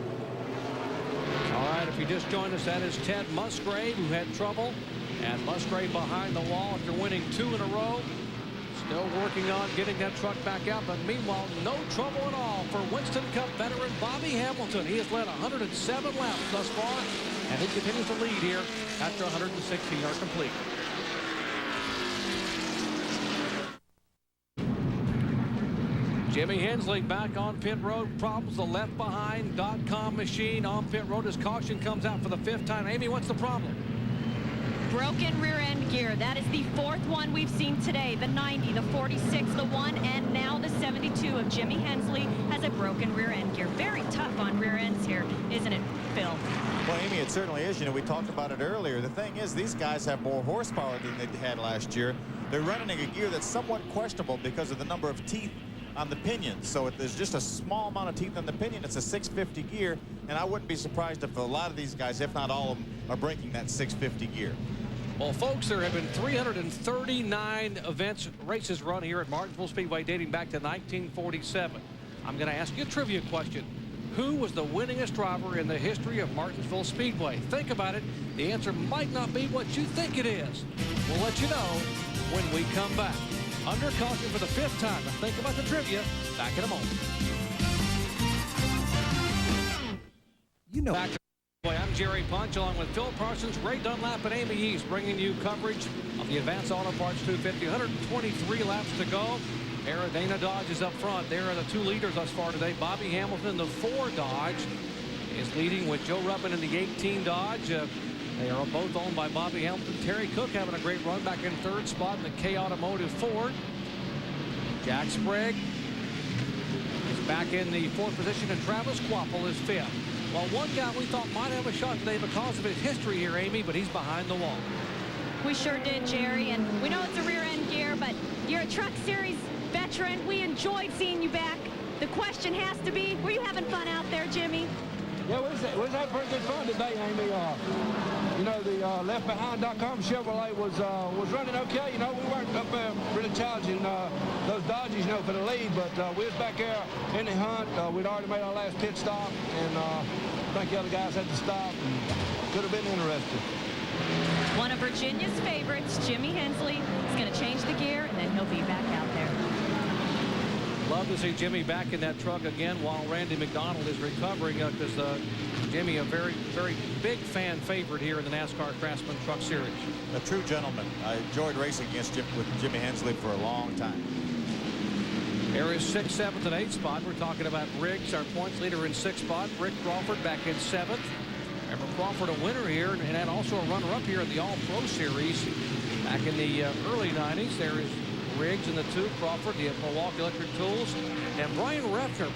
All right, if you just joined us, that is Ted Musgrave, who had trouble. And Musgrave behind the wall after winning 2 in a row. Still working on getting that truck back out, but meanwhile, no trouble at all for Winston Cup veteran Bobby Hamilton. He has led 107 laps thus far, and he continues to lead here after 116 are complete. Jimmy Hensley back on pit road. Problems, the left behind.com machine on pit road as caution comes out for the 5th time. Amy, what's the problem? Broken rear end gear. That is the 4th one we've seen today. The 90, the 46, the 1, and now the 72 of Jimmy Hensley has a broken rear end gear. Very tough on rear ends here, isn't it, Phil? Well, Amy, it certainly is. We talked about it earlier. The thing is, these guys have more horsepower than they had last year. They're running a gear that's somewhat questionable because of the number of teeth on the pinion. So if there's just a small amount of teeth on the pinion, it's a 650 gear, and I wouldn't be surprised if a lot of these guys, if not all of them, are breaking that 650 gear. Well, folks, there have been 339 races run here at Martinsville Speedway dating back to 1947. I'm going to ask you a trivia question. Who was the winningest driver in the history of Martinsville Speedway? Think about it. The answer might not be what you think it is. We'll let you know when we come back. Under caution for the 5th time. Now think about the trivia. Back in a moment. know. Back to I'm Jerry Punch along with Phil Parsons, Ray Dunlap, and Amy East bringing you coverage of the Advanced Auto Parts 250. 123 laps to go. Dana Dodge is up front. There are the 2 leaders thus far today. Bobby Hamilton, the 4 Dodge, is leading with Joe Ruttman in the 18 Dodge. They are both owned by Bobby Hamilton. Terry Cook having a great run back in 3rd spot in the K Automotive Ford. Jack Sprague is back in the 4th position, and Travis Kvapil is 5th. Well, one guy we thought might have a shot today because of his history here, Amy, but he's behind the wall. We sure did, Jerry, and we know it's a rear-end gear, but you're a Truck Series veteran. We enjoyed seeing you back. The question has to be, were you having fun out there, Jimmy? Yeah, we was having pretty good fun today, Amy. You know, the LeftBehind.com Chevrolet was running okay. You know, we weren't up there really challenging those Dodges, you know, for the lead, but we was back there in the hunt. We'd already made our last pit stop, and I think the other guys had to stop, and could have been interesting. One of Virginia's favorites, Jimmy Hensley, is going to change the gear, and then he'll be back out there. Love to see Jimmy back in that truck again while Randy McDonald is recovering, because Jimmy, a very, very big fan favorite here in the NASCAR Craftsman Truck Series. A true gentleman. I enjoyed racing against with Jimmy Hensley for a long time. There is 6th, 7th, and 8th spot. We're talking about Riggs, our points leader, in 6th spot. Rick Crawford back in 7th. Remember Crawford a winner here, and had also a runner-up here in the All-Pro Series back in the early 90s. There is Riggs in the 2, Crawford, the Milwaukee Electric Tools, and Brian Refner,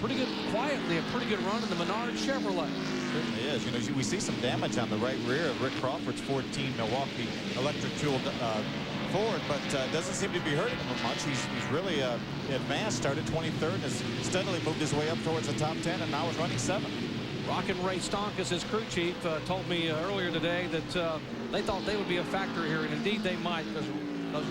quietly a pretty good run in the Menard Chevrolet. Certainly is. You know, we see some damage on the right rear of Rick Crawford's 14 Milwaukee Electric Tool Ford, but doesn't seem to be hurting him much. He's really advanced, started 23rd, and has steadily moved his way up towards the top 10, and now is running 7th. Rockin' Ray Stonkus, his crew chief, told me earlier today that they thought they would be a factor here, and indeed they might, because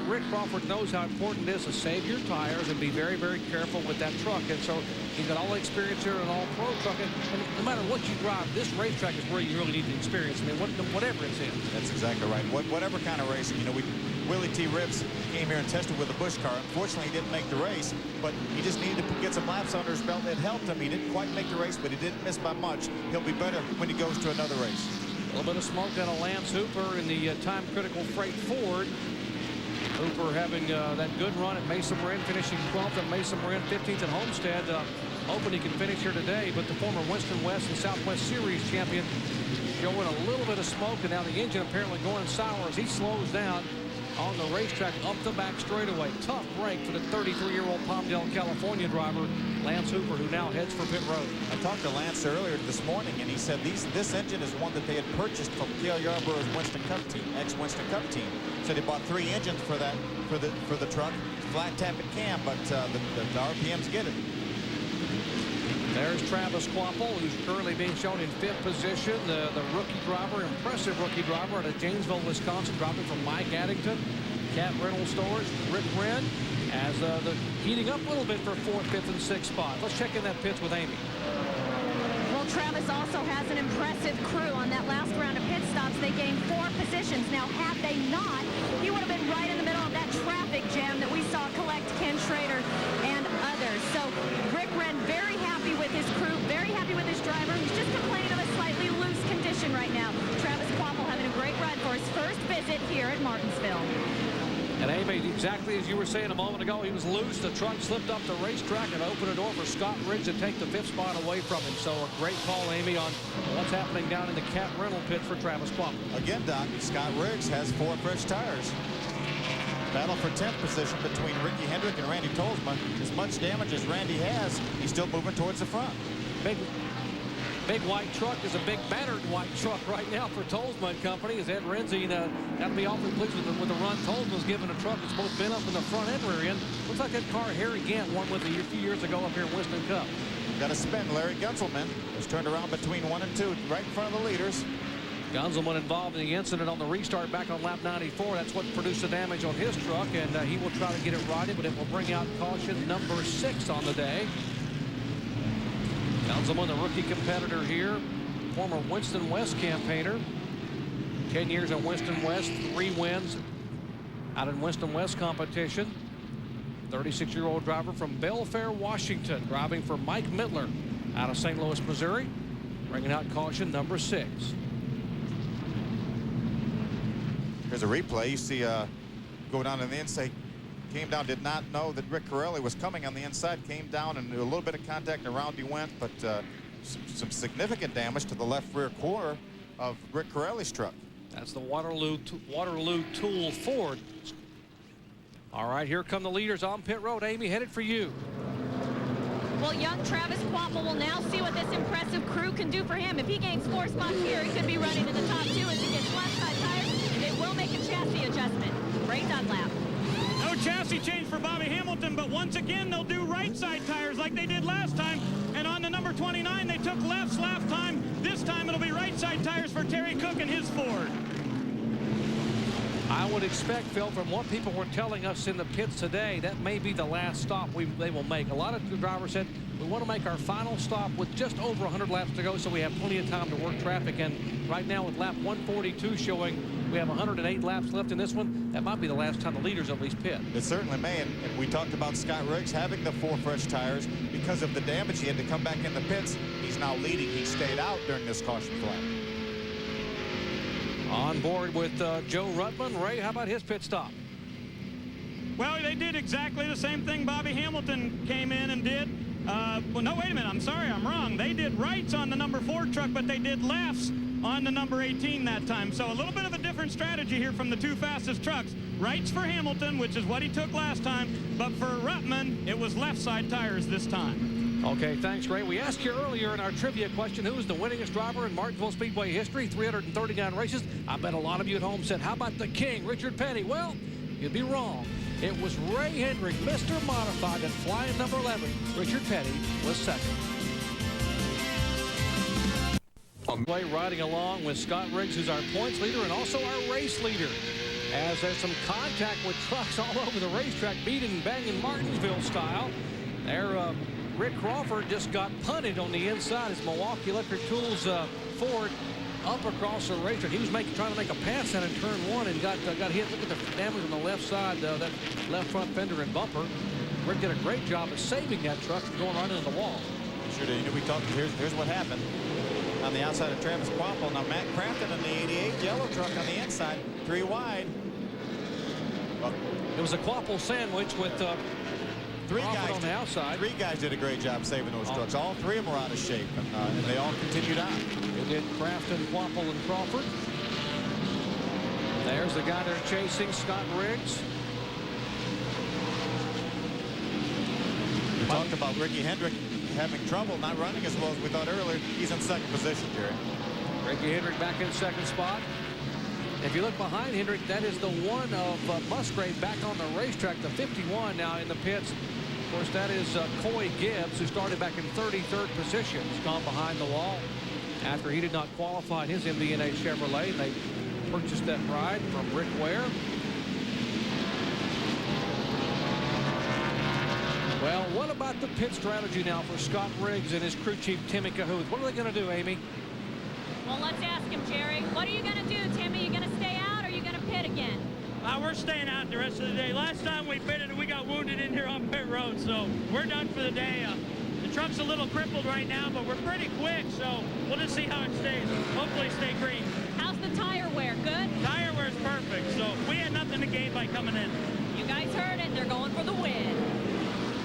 Rick Crawford knows how important it is to save your tires and be very, very careful with that truck. And so he's got all the experience here in an all-pro truck. And no matter what you drive, this racetrack is where you really need the experience. I mean, whatever it's in. That's exactly right. Whatever kind of racing. You know, Willie T. Ribbs came here and tested with a Busch car. Unfortunately, he didn't make the race, but he just needed to get some laps under his belt. It helped him. He didn't quite make the race, but he didn't miss by much. He'll be better when he goes to another race. A little bit of smoke out of Lance Hooper in the time-critical Freight Ford. Hooper having that good run at Mesa Marin, finishing 12th at Mesa Marin, 15th at Homestead. Hoping he can finish here today, but the former Winston West and Southwest Series champion showing a little bit of smoke, and now the engine apparently going sour as he slows down on the racetrack up the back straightaway. Tough break for the 33-year-old Palmdale, California driver, Lance Hooper, who now heads for pit road. I talked to Lance earlier this morning, and he said this engine is one that they had purchased from Cale Yarborough's Winston Cup team, ex-Winston Cup team. Said he bought 3 engines for the truck, flat tapping cam, but the RPMs get it. There's Travis Kvapil, who's currently being shown in 5th position. The rookie driver, impressive rookie driver out of Janesville, Wisconsin, dropping from Mike Addington. Cat Rental Stores, Rick Wren, as the heating up a little bit for 4th, 5th, and 6th spot. Let's check in that pits with Amy. Well, Travis also has an impressive crew on that last round of pit stops. They gained 4 positions. Now, had they not, he would have been right in the middle of that traffic jam that we saw collect Ken Schrader and others. So Rick Wren very happy with his crew, very happy with his driver. He's just complaining of a slightly loose condition right now. Travis Kvapil having a great run for his first visit here at Martinsville. And Amy, exactly as you were saying a moment ago, he was loose. The truck slipped up the racetrack and opened a door for Scott Riggs to take the 5th spot away from him. So a great call, Amy, on what's happening down in the Cat Rental pit for Travis Kvapil. Again, Doc, Scott Riggs has 4 fresh tires. Battle for 10th position between Ricky Hendrick and Randy Tolsma. As much damage as Randy has, he's still moving towards the front. Big white truck is a big battered white truck right now for Tolsma and Company, as Ed Renzi got to be awfully pleased with the run Tolsma's given a truck that's both been up in the front and rear end. Looks like that car Harry Gant won with a few years ago up here in Winston Cup. Got to spin. Larry Gunzelman was turned around between 1 and 2, right in front of the leaders. Gunzelman involved in the incident on the restart back on lap 94. That's what produced the damage on his truck, and he will try to get it righted, but it will bring out caution number 6 on the day. Gunzelman, the rookie competitor here, former Winston West campaigner. 10 years in Winston West, 3 wins out in Winston West competition. 36-year-old driver from Belfair, Washington, driving for Mike Mittler out of St. Louis, Missouri. bringing out caution number 6. Here's a replay. You see go down on the inside. Came down, did not know that Rick Corelli was coming on the inside. Came down and a little bit of contact and around he went, but some significant damage to the left rear quarter of Rick Corelli's truck. That's the Waterloo Tool Ford. All right, here come the leaders on pit road. Amy, headed for you. Well, young Travis Kvapil will now see what this impressive crew can do for him. If he gains 4 spots here, he could be running in the top 2 as he gets left side tires, and it will make a chassis adjustment. Ray Dunlap. No chassis change for Bobby Hamilton, but once again, they'll do right side tires like they did last time. And on the number 29, they took lefts last time. This time, it'll be right side tires for Terry Cook and his Ford. I would expect, Phil, from what people were telling us in the pits today, that may be the last stop they will make. A lot of the drivers said, we want to make our final stop with just over 100 laps to go, so we have plenty of time to work traffic. And right now with lap 142 showing we have 108 laps left in this one, that might be the last time the leaders at least pit. It certainly may, and we talked about Scott Riggs having the 4 fresh tires. Because of the damage, he had to come back in the pits. He's now leading. He stayed out during this caution flag. On board with Joe Ruttman. Ray, how about his pit stop? Well, they did exactly the same thing Bobby Hamilton came in and did. Well, no, wait a minute. I'm sorry, I'm wrong. They did rights on the number 4 truck, but they did lefts on the number 18 that time. So a little bit of a different strategy here from the 2 fastest trucks. Rights for Hamilton, which is what he took last time, but for Ruttman, it was left side tires this time. Okay, thanks, Ray. We asked you earlier in our trivia question, who is the winningest driver in Martinsville Speedway history? 339 races. I bet a lot of you at home said, how about the king, Richard Petty? Well, you'd be wrong. It was Ray Hendrick, Mr. Modified, and flying number 11. Richard Petty was second. Riding along with Scott Riggs, who's our points leader and also our race leader. As there's some contact with trucks all over the racetrack, beating and banging Martinsville style. There, Rick Crawford just got punted on the inside as Milwaukee Electric Tools Ford up across the racetrack. He was trying to make a pass out in turn 1 and got hit. Look at the damage on the left side, that left front fender and bumper. Rick did a great job of saving that truck from going right into the wall. Sure did. You know, we talked. Here's what happened on the outside of Travis Kvapil. Now Matt Crampton in the 88 yellow truck on the inside, 3 wide. Well, it was a Kvapil sandwich with 3 guys on the outside. 3 guys did a great job saving those trucks. All 3 of them were out of shape, and they all continued on. It did Crafton, Kvapil, and Crawford. There's the guy they're chasing, Scott Riggs. We talked about Ricky Hendrick having trouble, not running as well as we thought earlier. He's in second position, Jerry. Ricky Hendrick back in second spot. If you look behind Hendrick, that is the one of Musgrave back on the racetrack, the 51 now in the pits. Of course, that is Coy Gibbs, who started back in 33rd position. He's gone behind the wall after he did not qualify in his MD&A Chevrolet. They purchased that ride from Rick Ware. Well, what about the pit strategy now for Scott Riggs and his crew chief, Timmy Cahoot? What are they going to do, Amy? Well, let's ask him, Jerry. What are you going to do, Timmy? You going to stay out or are you going to pit again? We're staying out the rest of the day. Last time we pitted, we got wounded in here on pit road, so we're done for the day. The truck's a little crippled right now, but we're pretty quick, so we'll just see how it stays. Hopefully stay green. How's the tire wear? Good? Tire wear's perfect, so we had nothing to gain by coming in. You guys heard it. They're going for the win.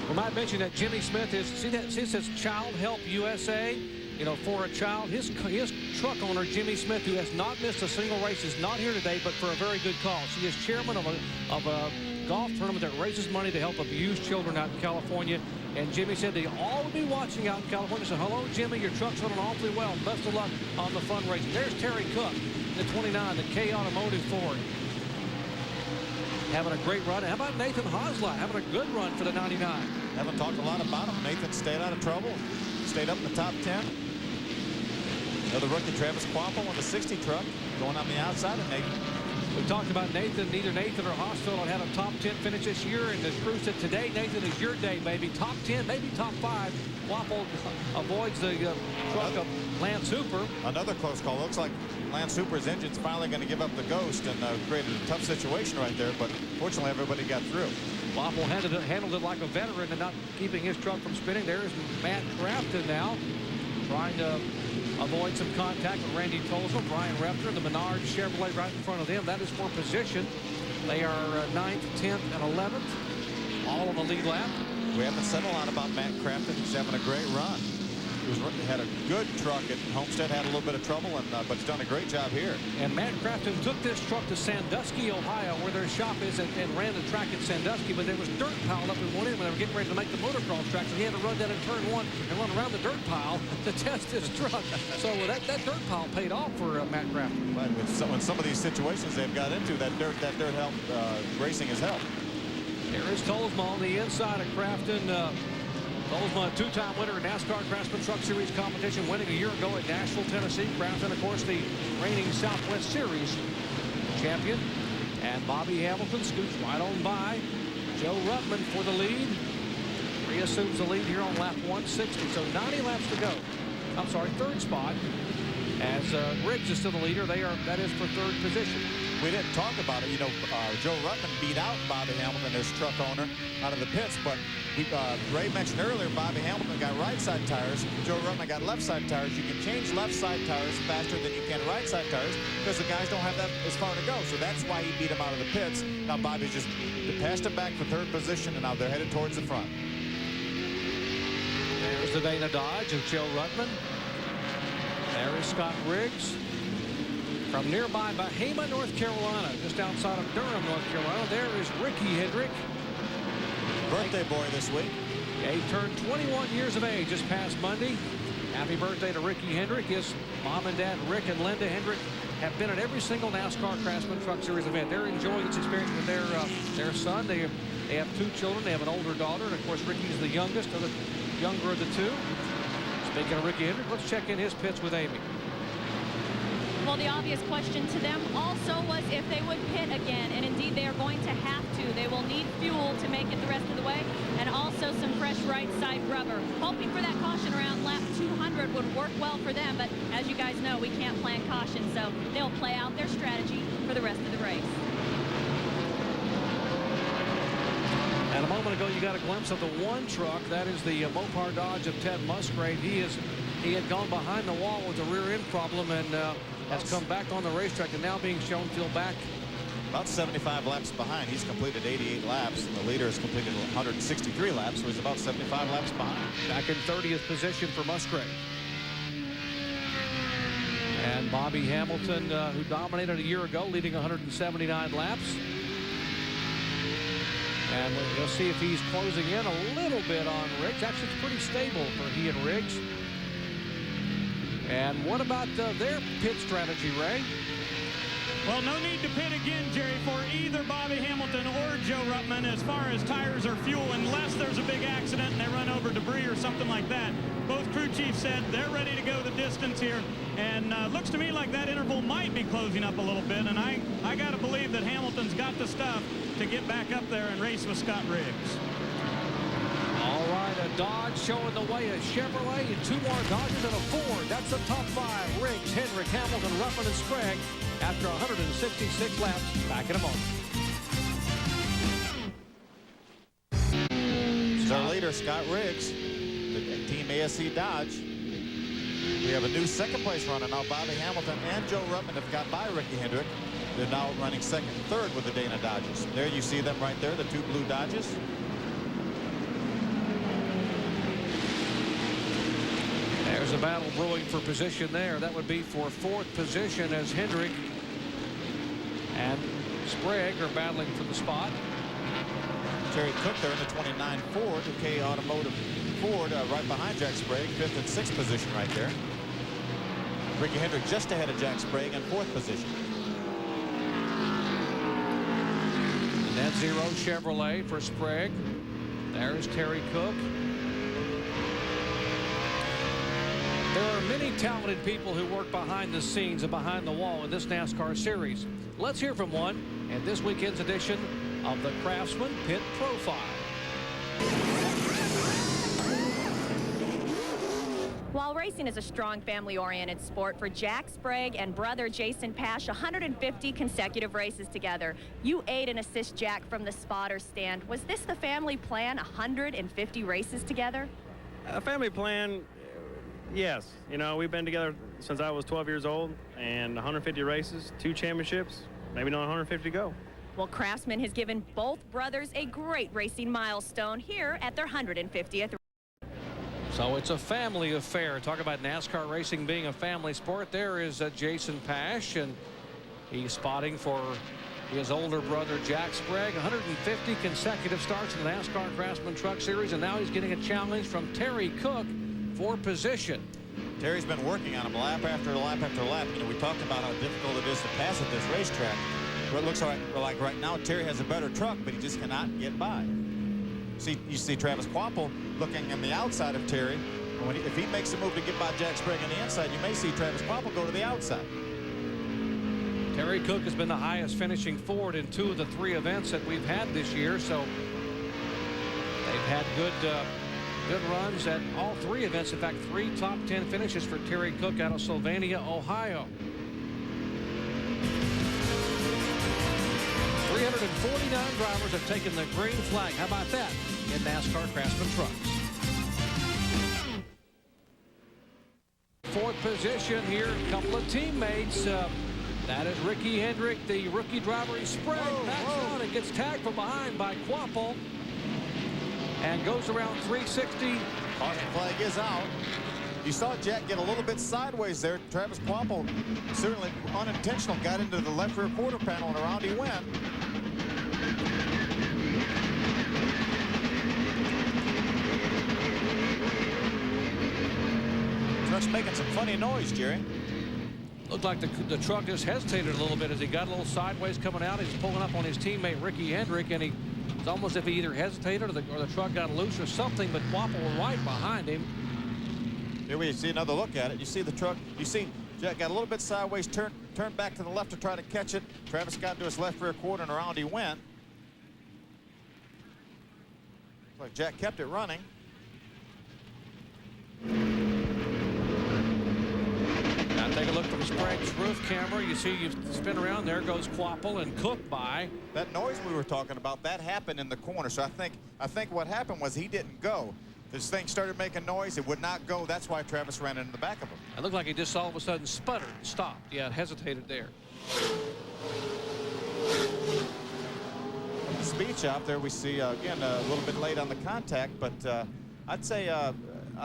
We might mention that Jimmy Smith is, see that, see it says Child Help USA, you know, for a child. His truck owner, Jimmy Smith, who has not missed a single race, is not here today, but for a very good cause. He is chairman of a golf tournament that raises money to help abused children out in California. And Jimmy said they all would be watching out in California. So hello, Jimmy, your truck's running awfully well. Best of luck on the fundraising. There's Terry Cook, the 29, the K Automotive Ford. Having a great run. How about Nathan Hoslot having a good run for the 99? Haven't talked a lot about him. Nathan stayed out of trouble. Stayed up in the top 10. Another rookie, Travis Kvapil, with the 60 truck going on the outside of Nathan. We talked about Nathan. Neither Nathan or Hosfeld had a top 10 finish this year. And the crew said today, Nathan, is your day, baby. Top 10, maybe top 5. Kvapil avoids the truck of Lance Hooper. Another close call. Looks like Lance Hooper's engine's finally going to give up the ghost and created a tough situation right there. But fortunately, everybody got through. Kvapil handled it like a veteran and not keeping his truck from spinning. There's Matt Crafton now trying to avoid some contact with Randy Tolsma. Brian Repner, the Menard Chevrolet right in front of them. That is for position. They are 9th, 10th, and 11th, all on the lead lap. We haven't said a lot about Matt Crafton. He's having a great run. He had a good truck at Homestead, had a little bit of trouble, but he's done a great job here. And Matt Crafton took this truck to Sandusky, Ohio, where their shop is, and ran the track at Sandusky, but there was dirt piled up in one end when they were getting ready to make the motocross track, so he had to run that in turn one and run around the dirt pile to test his truck. So that dirt pile paid off for Matt Crafton. But in some of these situations they've got into, that dirt helped, racing has helped. There is Tolsma on the inside of Crafton. Tolsma, a two-time winner in NASCAR Craftsman Truck Series competition, winning a year ago at Nashville, Tennessee. Crafton, of course, the reigning Southwest Series champion. And Bobby Hamilton scoots right on by. Joe Ruttman for the lead. Reassumes the lead here on lap 160. So 90 laps to go. I'm sorry, third spot. As Riggs is still the leader, that is for third position. We didn't talk about it. You know, Joe Ruttman beat out Bobby Hamilton, his truck owner, out of the pits. But Ray mentioned earlier, Bobby Hamilton got right side tires. Joe Ruttman got left side tires. You can change left side tires faster than you can right side tires because the guys don't have that as far to go. So that's why he beat him out of the pits. Now Bobby's just passed him back for third position, and now they're headed towards the front. There's the Dana Dodge of Joe Ruttman. There is Scott Riggs. From nearby Bahama, North Carolina, just outside of Durham, North Carolina, there is Ricky Hendrick. Birthday boy this week. Yeah, he turned 21 years of age this past Monday. Happy birthday to Ricky Hendrick. His mom and dad, Rick and Linda Hendrick, have been at every single NASCAR Craftsman Truck Series event. They're enjoying this experience with their son. They have two children. They have an older daughter, and of course, Ricky's the youngest, of the younger of the two. Speaking of Ricky Hendrick, let's check in his pits with Amy. Well, the obvious question to them also was if they would pit again, and indeed they are going to have to. They will need fuel to make it the rest of the way, and also some fresh right side rubber. Hoping for that caution around lap 200 would work well for them, but as you guys know, we can't plan caution, so they'll play out their strategy for the rest of the race. And a moment ago, you got a glimpse of the one truck. That is the Mopar Dodge of Ted Musgrave. He had gone behind the wall with a rear end problem and has come back on the racetrack and now being shown to go back. About 75 laps behind. He's completed 88 laps, and the leader has completed 163 laps, so he's about 75 laps behind. Back in 30th position for Musgrave. And Bobby Hamilton, who dominated a year ago, leading 179 laps. And we'll see if he's closing in a little bit on Riggs. Actually, it's pretty stable for he and Riggs. And what about their pit strategy, Ray? Well, no need to pit again, Jerry, for either Bobby Hamilton or Joe Ruttman as far as tires or fuel, unless there's a big accident and they run over debris or something like that. Both crew chiefs said they're ready to go the distance here, and looks to me like that interval might be closing up a little bit, and I got to believe that Hamilton's got the stuff to get back up there and race with Scott Riggs. All right, a Dodge showing the way, a Chevrolet, and two more Dodges and a Ford. That's the top five. Riggs, Hendrick, Hamilton, Ruttman, and Sprague after 166 laps. Back in a moment. Our leader, Scott Riggs, the Team ASC Dodge. We have a new second place runner now. Bobby Hamilton and Joe Ruttman have got by Ricky Hendrick. They're now running second and third with the Dana Dodges. There you see them right there, the two blue Dodges. There's a battle brewing for position there. That would be for fourth position as Hendrick and Sprague are battling for the spot. Terry Cook there in the 29 Ford, UK Automotive Ford, right behind Jack Sprague, fifth and sixth position right there. Ricky Hendrick just ahead of Jack Sprague in fourth position. Net Zero Chevrolet for Sprague. There's Terry Cook. There are many talented people who work behind the scenes and behind the wall in this NASCAR series. Let's hear from one in this weekend's edition of the Craftsman Pit Profile. While racing is a strong family-oriented sport, for Jack Sprague and brother Jason Pash, 150 consecutive races together. You aid and assist Jack from the spotter stand. Was this the family plan, 150 races together? A family plan Yes. You know, we've been together since I was 12 years old, and 150 races, 2 championships, maybe not 150 to go. Well, Craftsman has given both brothers a great racing milestone here at their 150th. So it's a family affair. Talk about NASCAR racing being a family sport. There is Jason Pash, and he's spotting for his older brother Jack Sprague. 150 consecutive starts in the NASCAR Craftsman Truck Series, and now he's getting a challenge from Terry Cook for position. Terry's been working on him lap after lap after lap. You know, we talked about how difficult it is to pass at this racetrack. But it looks like right now Terry has a better truck, but he just cannot get by. You see Travis Kvapil looking on the outside of Terry. If he makes a move to get by Jack Sprague on the inside, you may see Travis Kvapil go to the outside. Terry Cook has been the highest finishing Ford in 2 of the 3 events that we've had this year, so they've had good runs at all 3 events. In fact, 3 top 10 finishes for Terry Cook out of Sylvania, Ohio. 349 drivers have taken the green flag. How about that in NASCAR Craftsman Trucks? 4th position here, a couple of teammates. That is Ricky Hendrick, the rookie driver. He Sprague backs on and gets tagged from behind by Kvapil and goes around 360. Caution flag is out. You saw Jack get a little bit sideways there. Travis Kvapil, certainly unintentional, got into the left rear quarter panel, and around he went. Truck's making some funny noise, Jerry. Looked like the truck just hesitated a little bit as he got a little sideways coming out. He's pulling up on his teammate Ricky Hendrick, and it's almost as if he either hesitated or the truck got loose or something, but Kvapil was right behind him. Here we see another look at it. You see the truck. You see Jack got a little bit sideways, turned back to the left to try to catch it. Travis got to his left rear quarter, and around he went. Looks like Jack kept it running. Now take a look from Sprague's roof camera. You see you spin around. There goes Kvapil and Cook by. That noise we were talking about, that happened in the corner. So I think what happened was he didn't go. This thing started making noise. It would not go. That's why Travis ran into the back of him. It looked like he just all of a sudden sputtered, stopped. Yeah, hesitated there. The speed shop there we see, again, a little bit late on the contact, but I'd say, I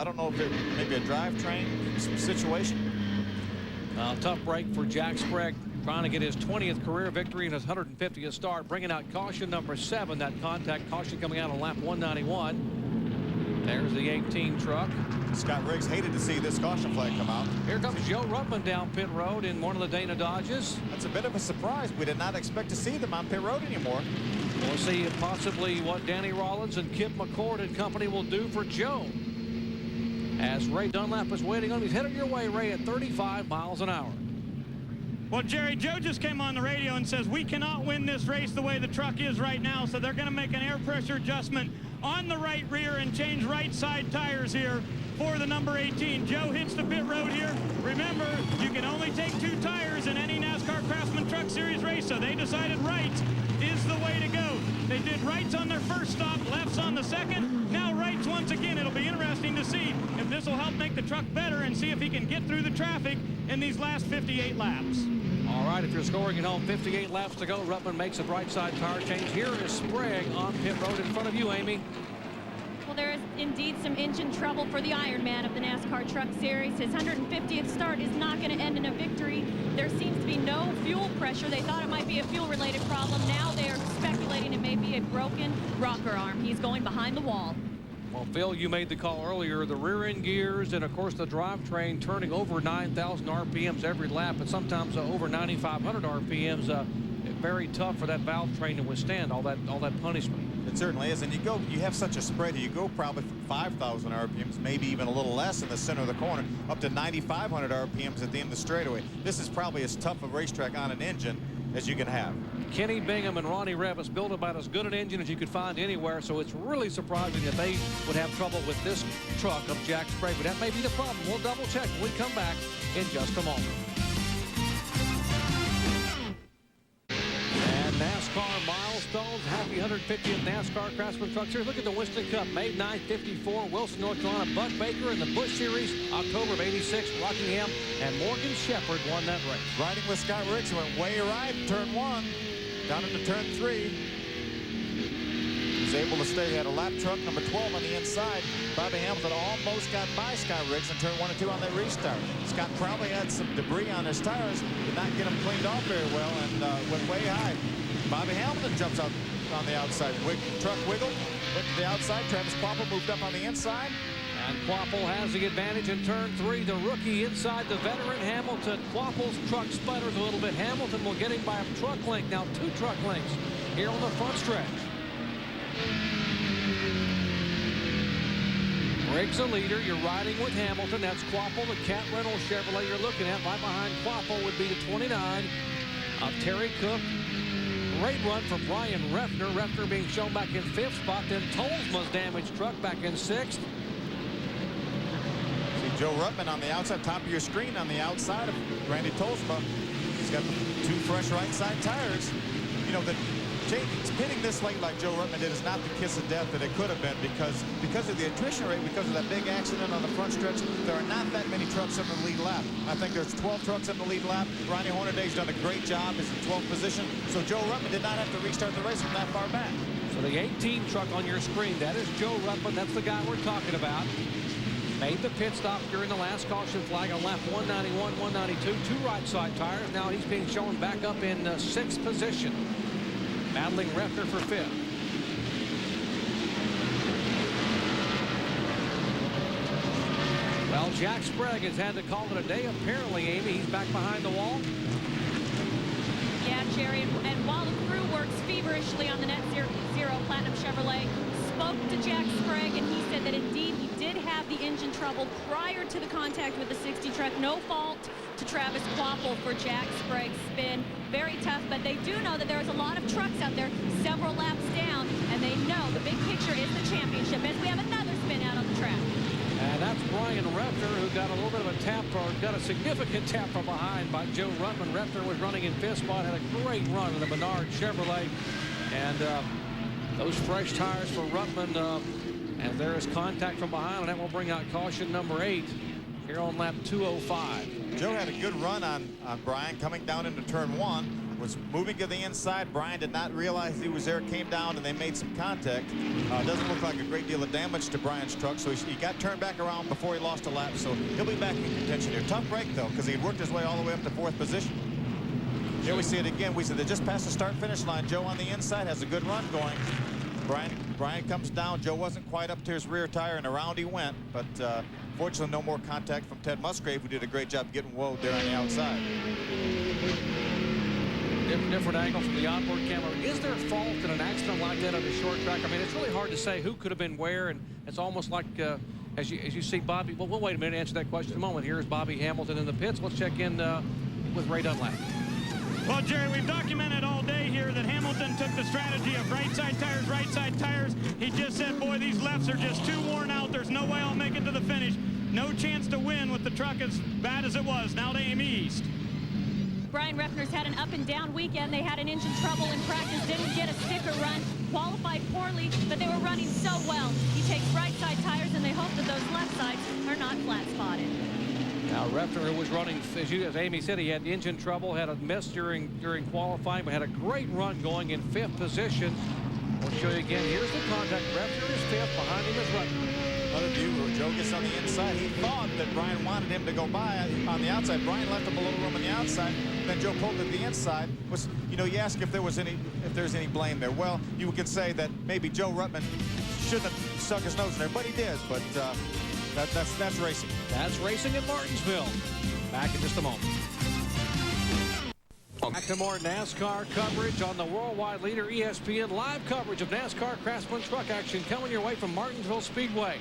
don't know if it maybe a drivetrain situation. Tough break for Jack Sprague, trying to get his 20th career victory in his 150th start, bringing out caution number 7. That contact caution coming out on lap 191. There's the 18 truck. Scott Riggs hated to see this caution flag come out. Here comes Joe Ruttman down pit road in one of the Dana Dodges. That's a bit of a surprise. We did not expect to see them on pit road anymore. We'll see possibly what Danny Rollins and Kip McCord and company will do for Joe. As Ray Dunlap is waiting on him. He's headed your way, Ray, at 35 miles an hour. Well, Jerry, Joe just came on the radio and says we cannot win this race the way the truck is right now, so they're going to make an air pressure adjustment on the right rear and change right side tires here for the number 18. Joe hits the pit road here. Remember, you can only take 2 tires in any NASCAR Craftsman Truck Series race, so they decided right is the way to go. They did rights on their first stop, lefts on the second, now rights once again. It'll be interesting to see if this will help make the truck better and see if he can get through the traffic in these last 58 laps. All right, if you're scoring at home, 58 laps to go. Ruttman makes a right side tire change. Here is Sprague on pit road in front of you, Amy. Well, there is indeed some engine trouble for the Iron Man of the NASCAR Truck Series. His 150th start is not going to end in a victory. There seems to be no fuel pressure. They thought it might be a fuel-related problem. Now they are speculating it may be a broken rocker arm. He's going behind the wall. Well, Phil, you made the call earlier. The rear-end gears and, of course, the drivetrain turning over 9,000 RPMs every lap, and sometimes over 9,500 RPMs. Very tough for that valve train to withstand all that punishment. It certainly is, and you have such a spread. You go probably from 5,000 RPMs, maybe even a little less in the center of the corner, up to 9,500 RPMs at the end of the straightaway. This is probably as tough a racetrack on an engine as you can have. Kenny Bingham and Ronnie Revis built about as good an engine as you could find anywhere, so it's really surprising that they would have trouble with this truck of Jack Sprague. But that may be the problem. We'll double check when we come back in just a moment. And NASCAR Miles milestones. Happy 150th NASCAR Craftsman Truck Series. Look at the Winston Cup, May 9th, 54, Wilson, North Carolina. Buck Baker in the Busch Series, October of 86, Rockingham, and Morgan Shepherd won that race. Riding with Scott Riggs, went way right in turn 1, down into turn 3. He was able to stay. He had a lap truck, number 12 on the inside. Bobby Hamilton almost got by Scott Riggs in turn 1 and 2 on that restart. Scott probably had some debris on his tires, did not get them cleaned off very well, and went way high. Bobby Hamilton jumps out on the outside. Truck wiggled, went to the outside. Travis Kvapil moved up on the inside. And Kvapil has the advantage in turn 3. The rookie inside the veteran Hamilton. Kvapil's truck sputters a little bit. Hamilton will get him by a truck length. Now 2 truck lengths here on the front stretch. Riggs a leader. You're riding with Hamilton. That's Kvapil, the Cat Reynolds Chevrolet you're looking at. Right behind Kvapil would be the 29 of Terry Cook. Great run from Brian Refner. Refner being shown back in 5th spot. Then Tolsma's damaged truck back in 6th. See Joe Ruttman on the outside, top of your screen on the outside of Randy Tolsma. He's got the 2 fresh right side tires. You know, pitting this late like Joe Ruttman did is not the kiss of death that it could have been because of the attrition rate, because of that big accident on the front stretch. There are not that many trucks in the lead lap. I think there's 12 trucks in the lead lap. Ronnie Hornaday's done a great job. He's in 12th position. So Joe Ruttman did not have to restart the race from that far back. So the 18 truck on your screen, that is Joe Ruttman. That's the guy we're talking about. Made the pit stop during the last caution flag on lap 191, 192. 2 right side tires. Now he's being shown back up in 6th position. Battling Refner for 5th. Well, Jack Sprague has had to call it a day. Apparently, Amy, he's back behind the wall. Yeah, Jerry, and while the crew works feverishly on the Net Zero Platinum Chevrolet, spoke to Jack Sprague, and he said that indeed he did have the engine trouble prior to the contact with the 60 truck. No fault to Travis Kvapil for Jack Sprague's spin. Very tough, but they do know that there's a lot of trucks out there several laps down, and they know the big picture is the championship as we have another spin out on the track. And that's Brian Refner, who got a little bit of a tap, or got a significant tap from behind by Joe Ruttman. Refner was running in 5th spot, had a great run in the Menard Chevrolet. And those fresh tires for Ruttman, and there is contact from behind, and that will bring out caution number 8 here on lap 205. Joe had a good run on Brian coming down into turn 1. Was moving to the inside. Brian did not realize he was there, came down, and they made some contact. Doesn't look like a great deal of damage to Brian's truck, so he got turned back around before he lost a lap, so he'll be back in contention here. Tough break, though, because he had worked his way all the way up to 4th position. Here we see it again. We said they just passed the start-finish line. Joe on the inside has a good run going. Brian comes down. Joe wasn't quite up to his rear tire, and around he went, but fortunately no more contact from Ted Musgrave, who did a great job getting woed there on the outside. Different angle from the onboard camera. Is there fault in an accident like that on the short track? I mean, it's really hard to say who could have been where, and it's almost like as you see Bobby. Well, we'll wait a minute to answer that question in a moment. Here's Bobby Hamilton in the pits. Let's check in with Ray Dunlap. Well, Jerry, we've documented all day here that Hamilton took the strategy of right side tires. He just said, boy, these lefts are just too worn out. There's no way I'll make it to the finish. No chance to win with the truck as bad as it was. Now to Amy East. Brian Refner's had an up and down weekend. They had an engine trouble in practice, didn't get a sticker run, qualified poorly, but they were running so well. He takes right side tires, and they hope that those left sides are not flat spotted. Now Refner, who was running, as Amy said, he had engine trouble, had a miss during qualifying, but had a great run going in 5th position. We'll show you again. Here's the contact. Refner is 5th. Behind him is Ruttman. Another view where Joe gets on the inside. He thought that Brian wanted him to go by on the outside. Brian left him a little room on the outside. Then Joe pulled to the inside. You ask if there's any blame there. Well, you could say that maybe Joe Ruttman shouldn't have stuck his nose in there, but he did. But that's racing. That's racing at Martinsville. Back in just a moment. Back to more NASCAR coverage on the worldwide leader ESPN. Live coverage of NASCAR Craftsman truck action coming your way from Martinsville Speedway.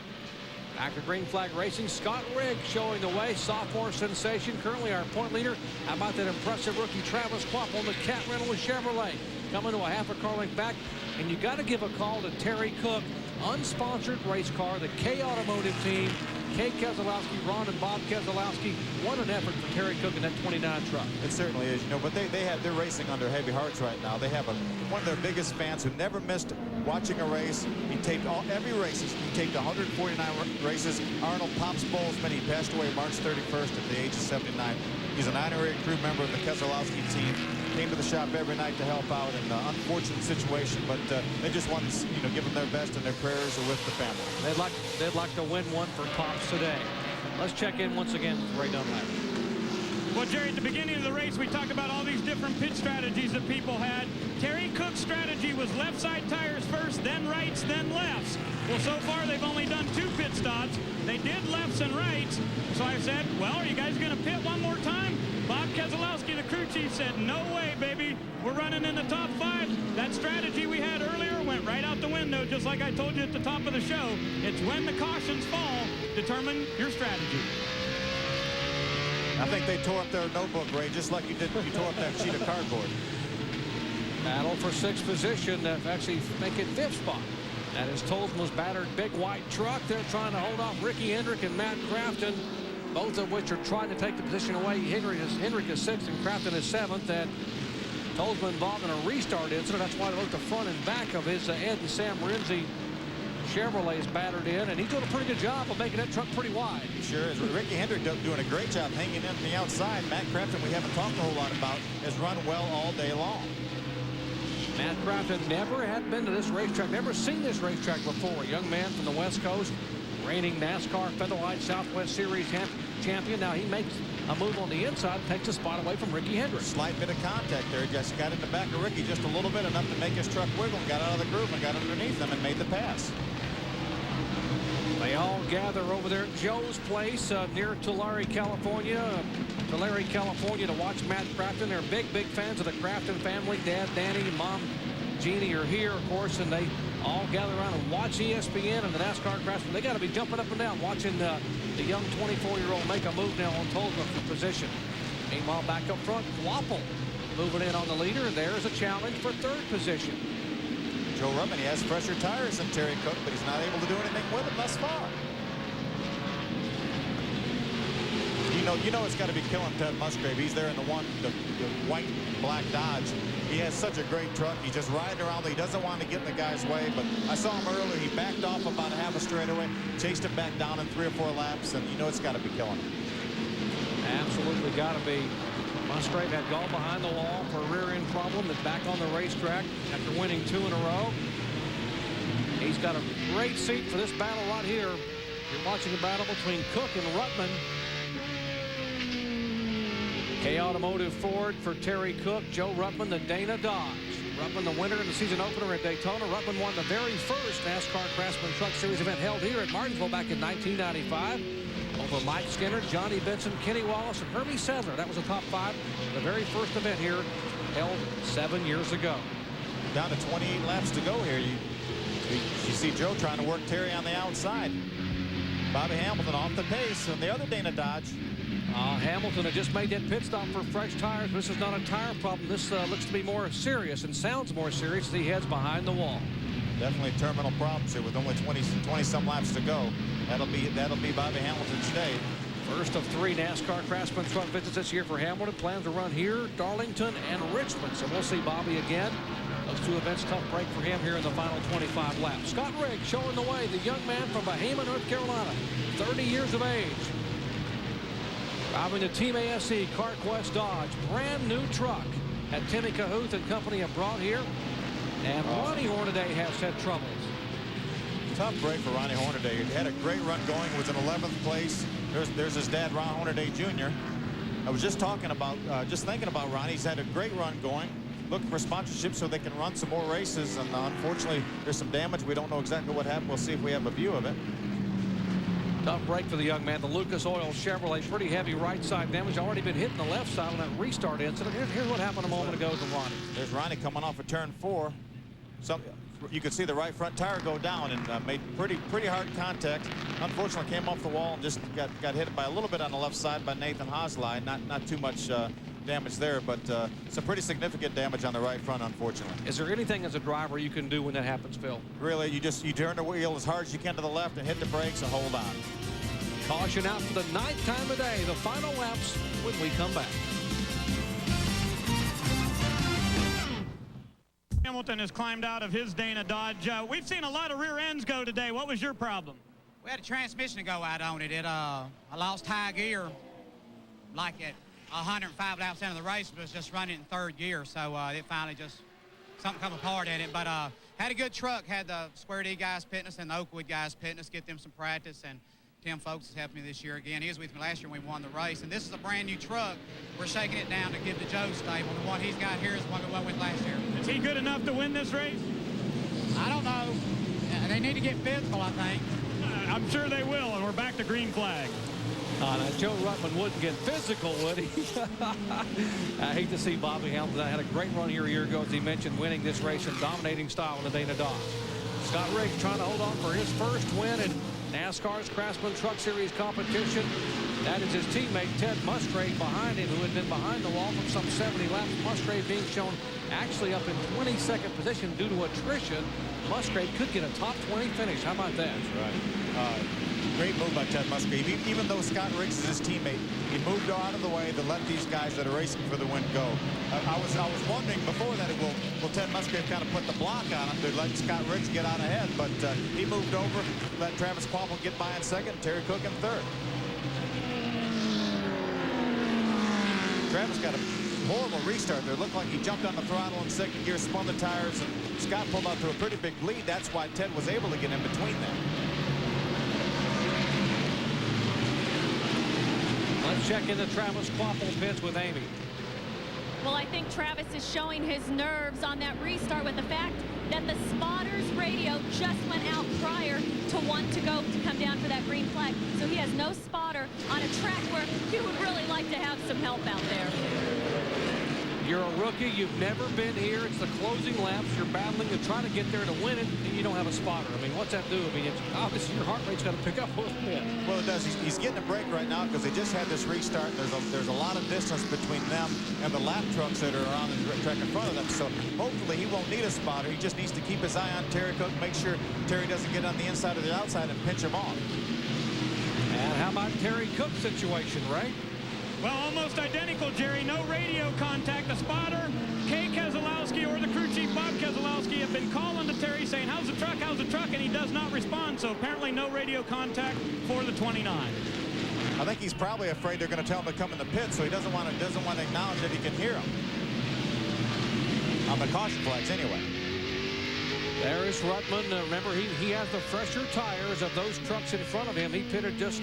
Back to Green Flag Racing, Scott Riggs showing the way, sophomore sensation, currently our point leader. How about that impressive rookie Travis Kvapil on the Cat Reynolds Chevrolet? Coming to a half a car length back, and you got to give a call to Terry Cook, unsponsored race car, the K Automotive team. Kay Keselowski, Ron and Bob Keselowski. What an effort for Terry Cook in that 29 truck. It certainly is, you know, but they're racing under heavy hearts right now. They have one of their biggest fans who never missed watching a race. He taped every race. He taped 149 races. Arnold Pops Boltzmann, he passed away March 31st at the age of 79. He's an honorary crew member of the Keselowski team. Came to the shop every night to help out in an unfortunate situation, but they just want to, you know, give them their best, and their prayers are with the family. They'd like to win one for Pops today. Let's check in once again with Ray Dunlap. Well, Jerry, at the beginning of the race, we talked about all these different pit strategies that people had. Terry Cook's strategy was left side tires first, then rights, then lefts. Well, so far, they've only done 2 pit stops. They did lefts and rights. So I said, well, are you guys going to pit one more time? Bob Keselowski, the crew chief, said, no way, baby. We're running in the top 5. That strategy we had earlier went right out the window, just like I told you at the top of the show. It's when the cautions fall, determine your strategy. I think they tore up their notebook, Ray, just like you tore up that sheet of cardboard. Battle for 6th position, actually make it 5th spot. That is Tolsma's battered big white truck. They're trying to hold off Ricky Hendrick and Matt Crafton, both of which are trying to take the position away. Hendrick is 6th and Crafton is 7th. And Tolsma involved in a restart incident. That's why both the front and back of his Ed and Sam Renzi Chevrolet is battered in, and he's doing a pretty good job of making that truck pretty wide. He sure is. Ricky Hendrick doing a great job hanging in from the outside. Matt Crafton, we haven't talked a whole lot about, has run well all day long. Matt Crafton never had been to this racetrack, never seen this racetrack before. A young man from the West Coast, reigning NASCAR Featherlight Southwest Series champion. Now he makes a move on the inside, takes a spot away from Ricky Hendrick. Slight bit of contact there. He just got in the back of Ricky just a little bit, enough to make his truck wiggle, and got out of the groove and got underneath them and made the pass. They all gather over there at Joe's place near Tulare, California. Tulare, California, to watch Matt Crafton. They're big fans of the Crafton family. Dad, Danny, Mom, Jeannie are here, of course, and they all gather around and watch ESPN and the NASCAR Crafton. They got to be jumping up and down watching the young 24-year-old make a move now on Tolsma for position. Meanwhile, back up front, Wappel moving in on the leader. There's a challenge for 3rd position. Joe Ruttman, he has fresher tires than Terry Cook, but he's not able to do anything with them thus far. You know it's got to be killing Ted Musgrave. He's there in the white and black Dodge. He has such a great truck. He's just riding around. He doesn't want to get in the guy's way, but I saw him earlier. He backed off about a half a straightaway, chased him back down in 3 or 4 laps, and you know it's got to be killing him. Absolutely got to be. Musgrave had gone behind the wall for a rear end problem, that's back on the racetrack after winning 2 in a row. He's got a great seat for this battle right here. You're watching a battle between Cook and Ruttman. K Automotive Ford for Terry Cook, Joe Ruttman, the Dana Dodge. Ruttman, the winner in the season opener at Daytona. Ruttman won the very first NASCAR Craftsman Truck Series event held here at Martinsville back in 1995. Over Mike Skinner, Johnny Benson, Kenny Wallace, and Herbie Sadler. That was the top 5. The very first event here held 7 years ago. Down to 28 laps to go here. You see Joe trying to work Terry on the outside. Bobby Hamilton off the pace on the other Dana Dodge. Hamilton had just made that pit stop for fresh tires. This is not a tire problem. This looks to be more serious and sounds more serious as he heads behind the wall. Definitely terminal problems here with only 20-some laps to go. That'll be Bobby Hamilton's day. First of 3 NASCAR Craftsman Truck visits this year for Hamilton. Plans to run here, Darlington, and Richmond. So we'll see Bobby again. Those 2 events, tough break for him here in the final 25 laps. Scott Riggs showing the way. The young man from Bahama, North Carolina, 30 years of age. Driving the Team ASE CarQuest Dodge. Brand new truck that Timmy Cahuth and company have brought here. And Ronnie Hornaday has had troubles. Tough break for Ronnie Hornaday. He had a great run going, was in 11th place. There's his dad, Ron Hornaday Jr. I was just thinking about Ronnie. He's had a great run going. Looking for sponsorship so they can run some more races. And unfortunately, there's some damage. We don't know exactly what happened. We'll see if we have a view of it. Tough break for the young man. The Lucas Oil Chevrolet, pretty heavy right side damage. Already been hitting the left side on that restart incident. Here's what happened a moment ago to Ronnie. There's Ronnie coming off of turn 4. You could see the right front tire go down and made pretty hard contact. Unfortunately, came off the wall and just got hit by a little bit on the left side by Nathan Hosley. Not too much damage there, but some pretty significant damage on the right front, unfortunately. Is there anything as a driver you can do when that happens, Phil? Really, you turn the wheel as hard as you can to the left and hit the brakes and hold on. Caution out for the 9th time of day. The final laps when we come back. Hamilton has climbed out of his Dana Dodge. We've seen a lot of rear ends go today. What was your problem? We had a transmission to go out on it. I lost high gear like at 105 laps into the race, but it was just running in 3rd gear. So it finally just, something come apart in it. But had a good truck. Had the Square D guys pitting us and the Oakwood guys pitting us, get them some practice. And Tim Folks has helped me this year again. He was with me last year when we won the race. And this is a brand new truck. We're shaking it down to give to Joe's stable. The one he's got here is the one we won with last year. Is he good enough to win this race? I don't know. They need to get physical, I think. I'm sure they will, and we're back to green flag. Now Joe Ruttman wouldn't get physical, would he? I hate to see Bobby Hamilton. I had a great run here a year ago, as he mentioned, winning this race in dominating style in the Dana Dodge. Scott Riggs trying to hold on for his first win in NASCAR's Craftsman Truck Series competition. That is his teammate Ted Musgrave behind him, who had been behind the wall for some 70 laps. Musgrave being shown actually up in 22nd position due to attrition. Musgrave could get a top 20 finish. How about that? That's right. Great move by Ted Musgrave. Even though Scott Riggs is his teammate, he moved out of the way to let these guys that are racing for the win go. I was wondering before that, will Ted Musgrave kind of put the block on him to let Scott Riggs get out ahead, but he moved over, let Travis Kvapil get by in 2nd, Terry Cook in 3rd. Travis got a horrible restart there. Looked like he jumped on the throttle in 2nd gear, spun the tires, and Scott pulled out to a pretty big lead. That's why Ted was able to get in between them. Let's check into Travis Kvapil's pits with Amy. Well, I think Travis is showing his nerves on that restart with the fact that the spotter's radio just went out prior to 1 to go to come down for that green flag. So he has no spotter on a track where he would really like to have some help out there. You're a rookie. You've never been here. It's the closing laps. You're battling to try to get there to win it, and you don't have a spotter. I mean, what's that do? I mean, it's obviously your heart rate's got to pick up a little bit. Well, it does. He's getting a break right now because they just had this restart. There's a lot of distance between them and the lap trucks that are on the track in front of them. So hopefully he won't need a spotter. He just needs to keep his eye on Terry Cook, make sure Terry doesn't get on the inside or the outside and pinch him off. And how about Terry Cook's situation, Ray? Well, almost identical, Jerry. No radio contact. The spotter, Kay Keselowski, or the crew chief, Bob Keselowski, have been calling to Terry saying, how's the truck, how's the truck? And he does not respond. So apparently no radio contact for the 29. I think he's probably afraid they're going to tell him to come in the pit, so he doesn't want to acknowledge that he can hear him. On the caution flags, anyway. There is Ruttman. Remember, he has the fresher tires of those trucks in front of him. He pitted just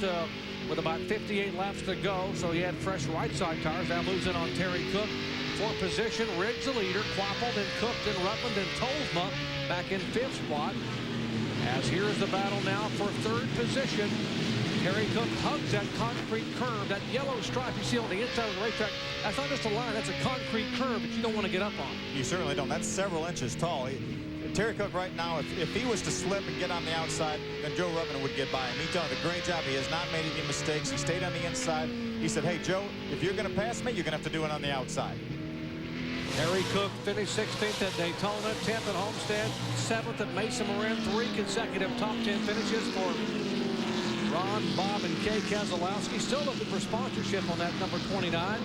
with about 58 laps to go, so he had fresh right side tires. Now moves in on Terry Cook for position. Riggs the leader. Kvapil, then Cook, then Ruttman, then Tolsma back in 5th spot. As here is the battle now for 3rd position. Terry Cook hugs that concrete curve, that yellow stripe you see on the inside of the racetrack. That's not just a line, that's a concrete curve that you don't want to get up on. You certainly don't. That's several inches tall. Terry Cook right now, if he was to slip and get on the outside, then Joe Ruttman would get by him. He done a great job. He has not made any mistakes. He stayed on the inside. He said, hey, Joe, if you're going to pass me, you're going to have to do it on the outside. Terry Cook finished 16th at Daytona, 10th at Homestead, 7th at Mesa Marin. 3 consecutive top 10 finishes for Ron, Bob, and Kay Keselowski. Still looking for sponsorship on that number 29.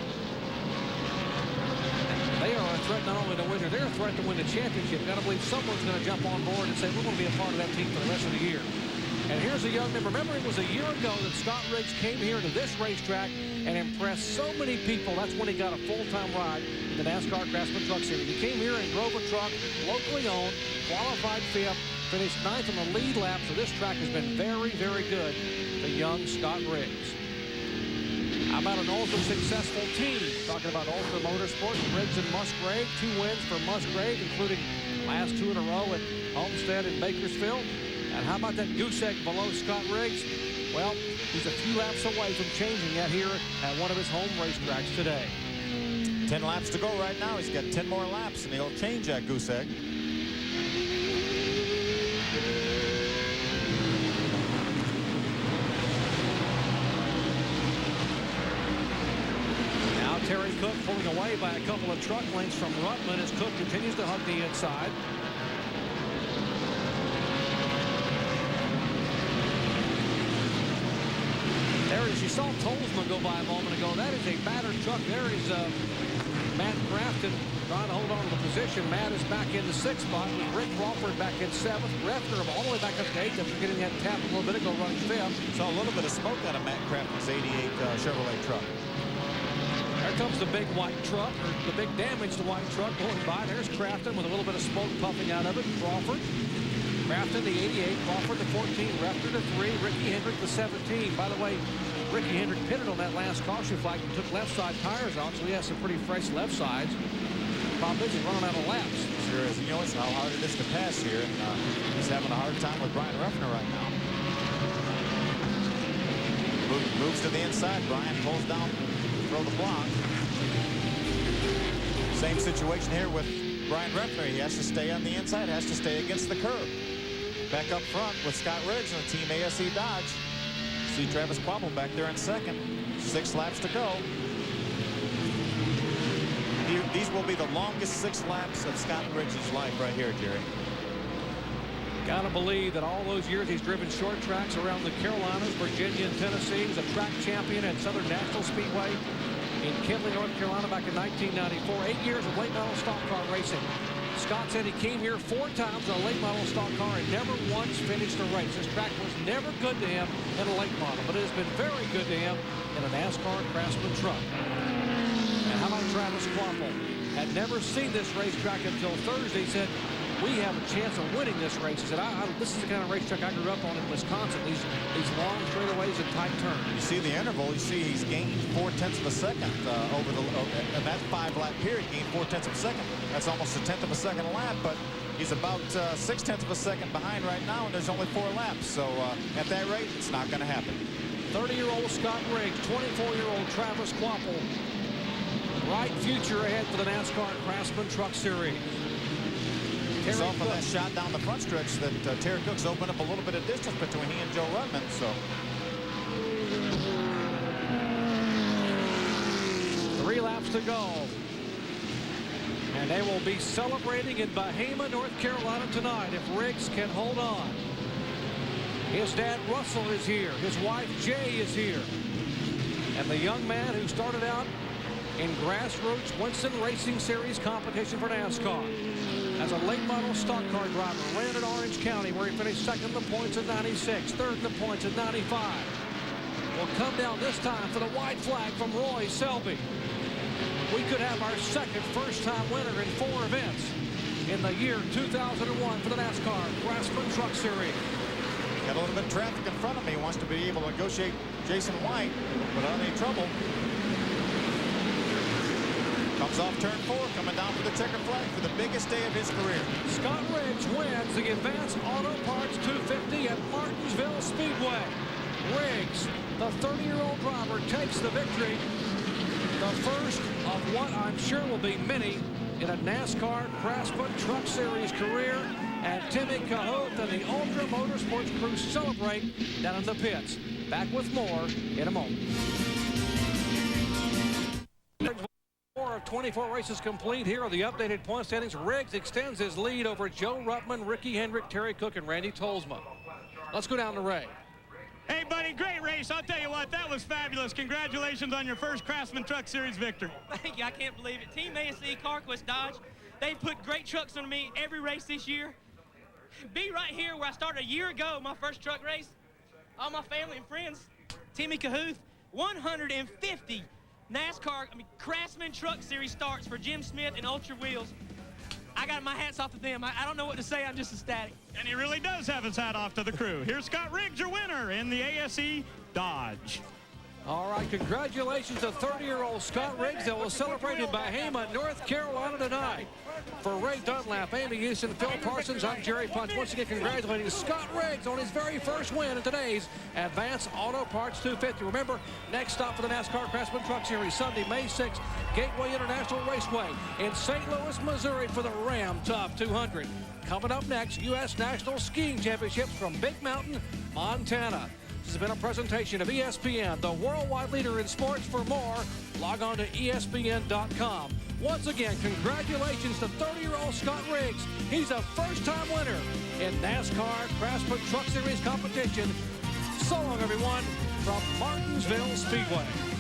They are a threat not only to win, they're a threat to win the championship. Got to believe someone's going to jump on board and say, we're going to be a part of that team for the rest of the year. And here's a young man. Remember, it was a year ago that Scott Riggs came here to this racetrack and impressed so many people. That's when he got a full-time ride in the NASCAR Craftsman Truck Series. He came here and drove a truck, locally owned, qualified 5th, finished 9th on the lead lap. So this track has been very, very good for young Scott Riggs. How about an ultra-successful team? Talking about Ultra Motorsports, Riggs and Musgrave. 2 wins for Musgrave, including last 2 in a row at Homestead and Bakersfield. And how about that goose egg below Scott Riggs? Well, he's a few laps away from changing that here at one of his home racetracks today. 10 laps to go right now. He's got 10 more laps, and he'll change that goose egg. Terry Cook pulling away by a couple of truck lengths from Ruttman as Cook continues to hug the inside. There, as you saw Tolsma go by a moment ago, that is a battered truck. There is Matt Crafton trying to hold on to the position. Matt is back in the 6th spot with Rick Crawford back in 7th. Refner all the way back up to 8th after getting that tap a little bit ago, running 5th. Saw a little bit of smoke out of Matt Crafton's 88 Chevrolet truck. There comes the big white truck, or the big damaged white truck going by. There's Crafton with a little bit of smoke puffing out of it. Crawford. Crafton, the 88. Crawford, the 14. Refner, the 3. Ricky Hendrick, the 17. By the way, Ricky Hendrick pitted on that last caution flag and took left side tires out, so he has some pretty fresh left sides. Problem is he's running out of laps. Sure is. You know how hard it is to pass here, and he's having a hard time with Brian Refner right now. Moves to the inside. Brian pulls down, throw the block. Same situation here with Brian Refner. He has to stay on the inside, has to stay against the curb. Back up front with Scott Riggs and the Team ASE Dodge. See Travis Quapple back there in 2nd. 6 laps to go. These will be the longest 6 laps of Scott Riggs' life right here, Jerry. Gotta believe that all those years he's driven short tracks around the Carolinas, Virginia, and Tennessee. He's a track champion at Southern National Speedway in Kinley, North Carolina back in 1994. 8 years of late model stock car racing. Scott said he came here 4 times on a late model stock car and never once finished a race. This track was never good to him in a late model, but it has been very good to him in a NASCAR Craftsman truck. And how about Travis Quapple? Had never seen this racetrack until Thursday. He said, we have a chance of winning this race. He said, this is the kind of racetrack I grew up on in Wisconsin. These long straightaways and tight turns. You see the interval. You see he's gained 0.4 of a second over in that 5-lap period. Gained 0.4 of a second. That's almost 1/10 of a second a lap, but he's about 0.6 of a second behind right now, and there's only 4 laps. So at that rate, it's not going to happen. 30-year-old Scott Riggs, 24-year-old Travis Quapple. Bright future ahead for the NASCAR Craftsman Truck Series. It's off of that shot down the front stretch that Terry Cook's opened up a little bit of distance between he and Joe Rudman. So 3 laps to go. And they will be celebrating in Bahama, North Carolina tonight if Riggs can hold on. His dad, Russell, is here. His wife, Jay, is here. And the young man who started out in grassroots Winston Racing Series competition for NASCAR. As a late model stock car driver, ran at Orange County where he finished 2nd in the points at 96, 3rd in the points at 95. Will come down this time for the white flag from Roy Selby. We could have our 2nd first-time winner in 4 events in the year 2001 for the NASCAR Craftsman Truck Series. Got a little bit of traffic in front of me. Wants to be able to negotiate Jason White without any trouble. Comes off turn 4, coming down for the checker flag for the biggest day of his career. Scott Riggs wins the Advanced Auto Parts 250 at Martinsville Speedway. Riggs, the 30-year-old driver, takes the victory. The first of what I'm sure will be many in a NASCAR Craftsman Truck Series career. And Timmy Cahoot and the Ultra Motorsports crew celebrate down in the pits. Back with more in a moment. 24 races complete. Here are the updated point standings. Riggs extends his lead over Joe Ruttman, Ricky Hendrick, Terry Cook, and Randy Tolsma. Let's go down to Ray. Hey, buddy, great race. I'll tell you what, that was fabulous. Congratulations on your first Craftsman Truck Series victory. Thank you. I can't believe it. Team ASE, CarQuest Dodge, they've put great trucks on me every race this year. Be right here where I started a year ago, my first truck race. All my family and friends, Timmy Cahoot, 150 Craftsman Truck Series starts for Jim Smith and Ultra Wheels. I got my hats off to them. I don't know what to say. I'm just ecstatic. And he really does have his hat off to the crew. Here's Scott Riggs, your winner in the ASE Dodge. All right, congratulations to 30-year-old Scott Riggs that will celebrate in Bahama, North Carolina tonight. For Ray Dunlap, Amy Houston, Phil Parsons, I'm Jerry Punch. Once again, congratulating Scott Riggs on his very first win in today's Advanced Auto Parts 250. Remember, next stop for the NASCAR Craftsman Truck Series, Sunday, May 6th, Gateway International Raceway in St. Louis, Missouri for the Ram Tough 200. Coming up next, U.S. National Skiing Championships from Big Mountain, Montana. This has been a presentation of ESPN, the worldwide leader in sports. For more, log on to ESPN.com. Once again, congratulations to 30-year-old Scott Riggs. He's a first-time winner in NASCAR Craftsman Truck Series competition. So long, everyone. from Martinsville Speedway.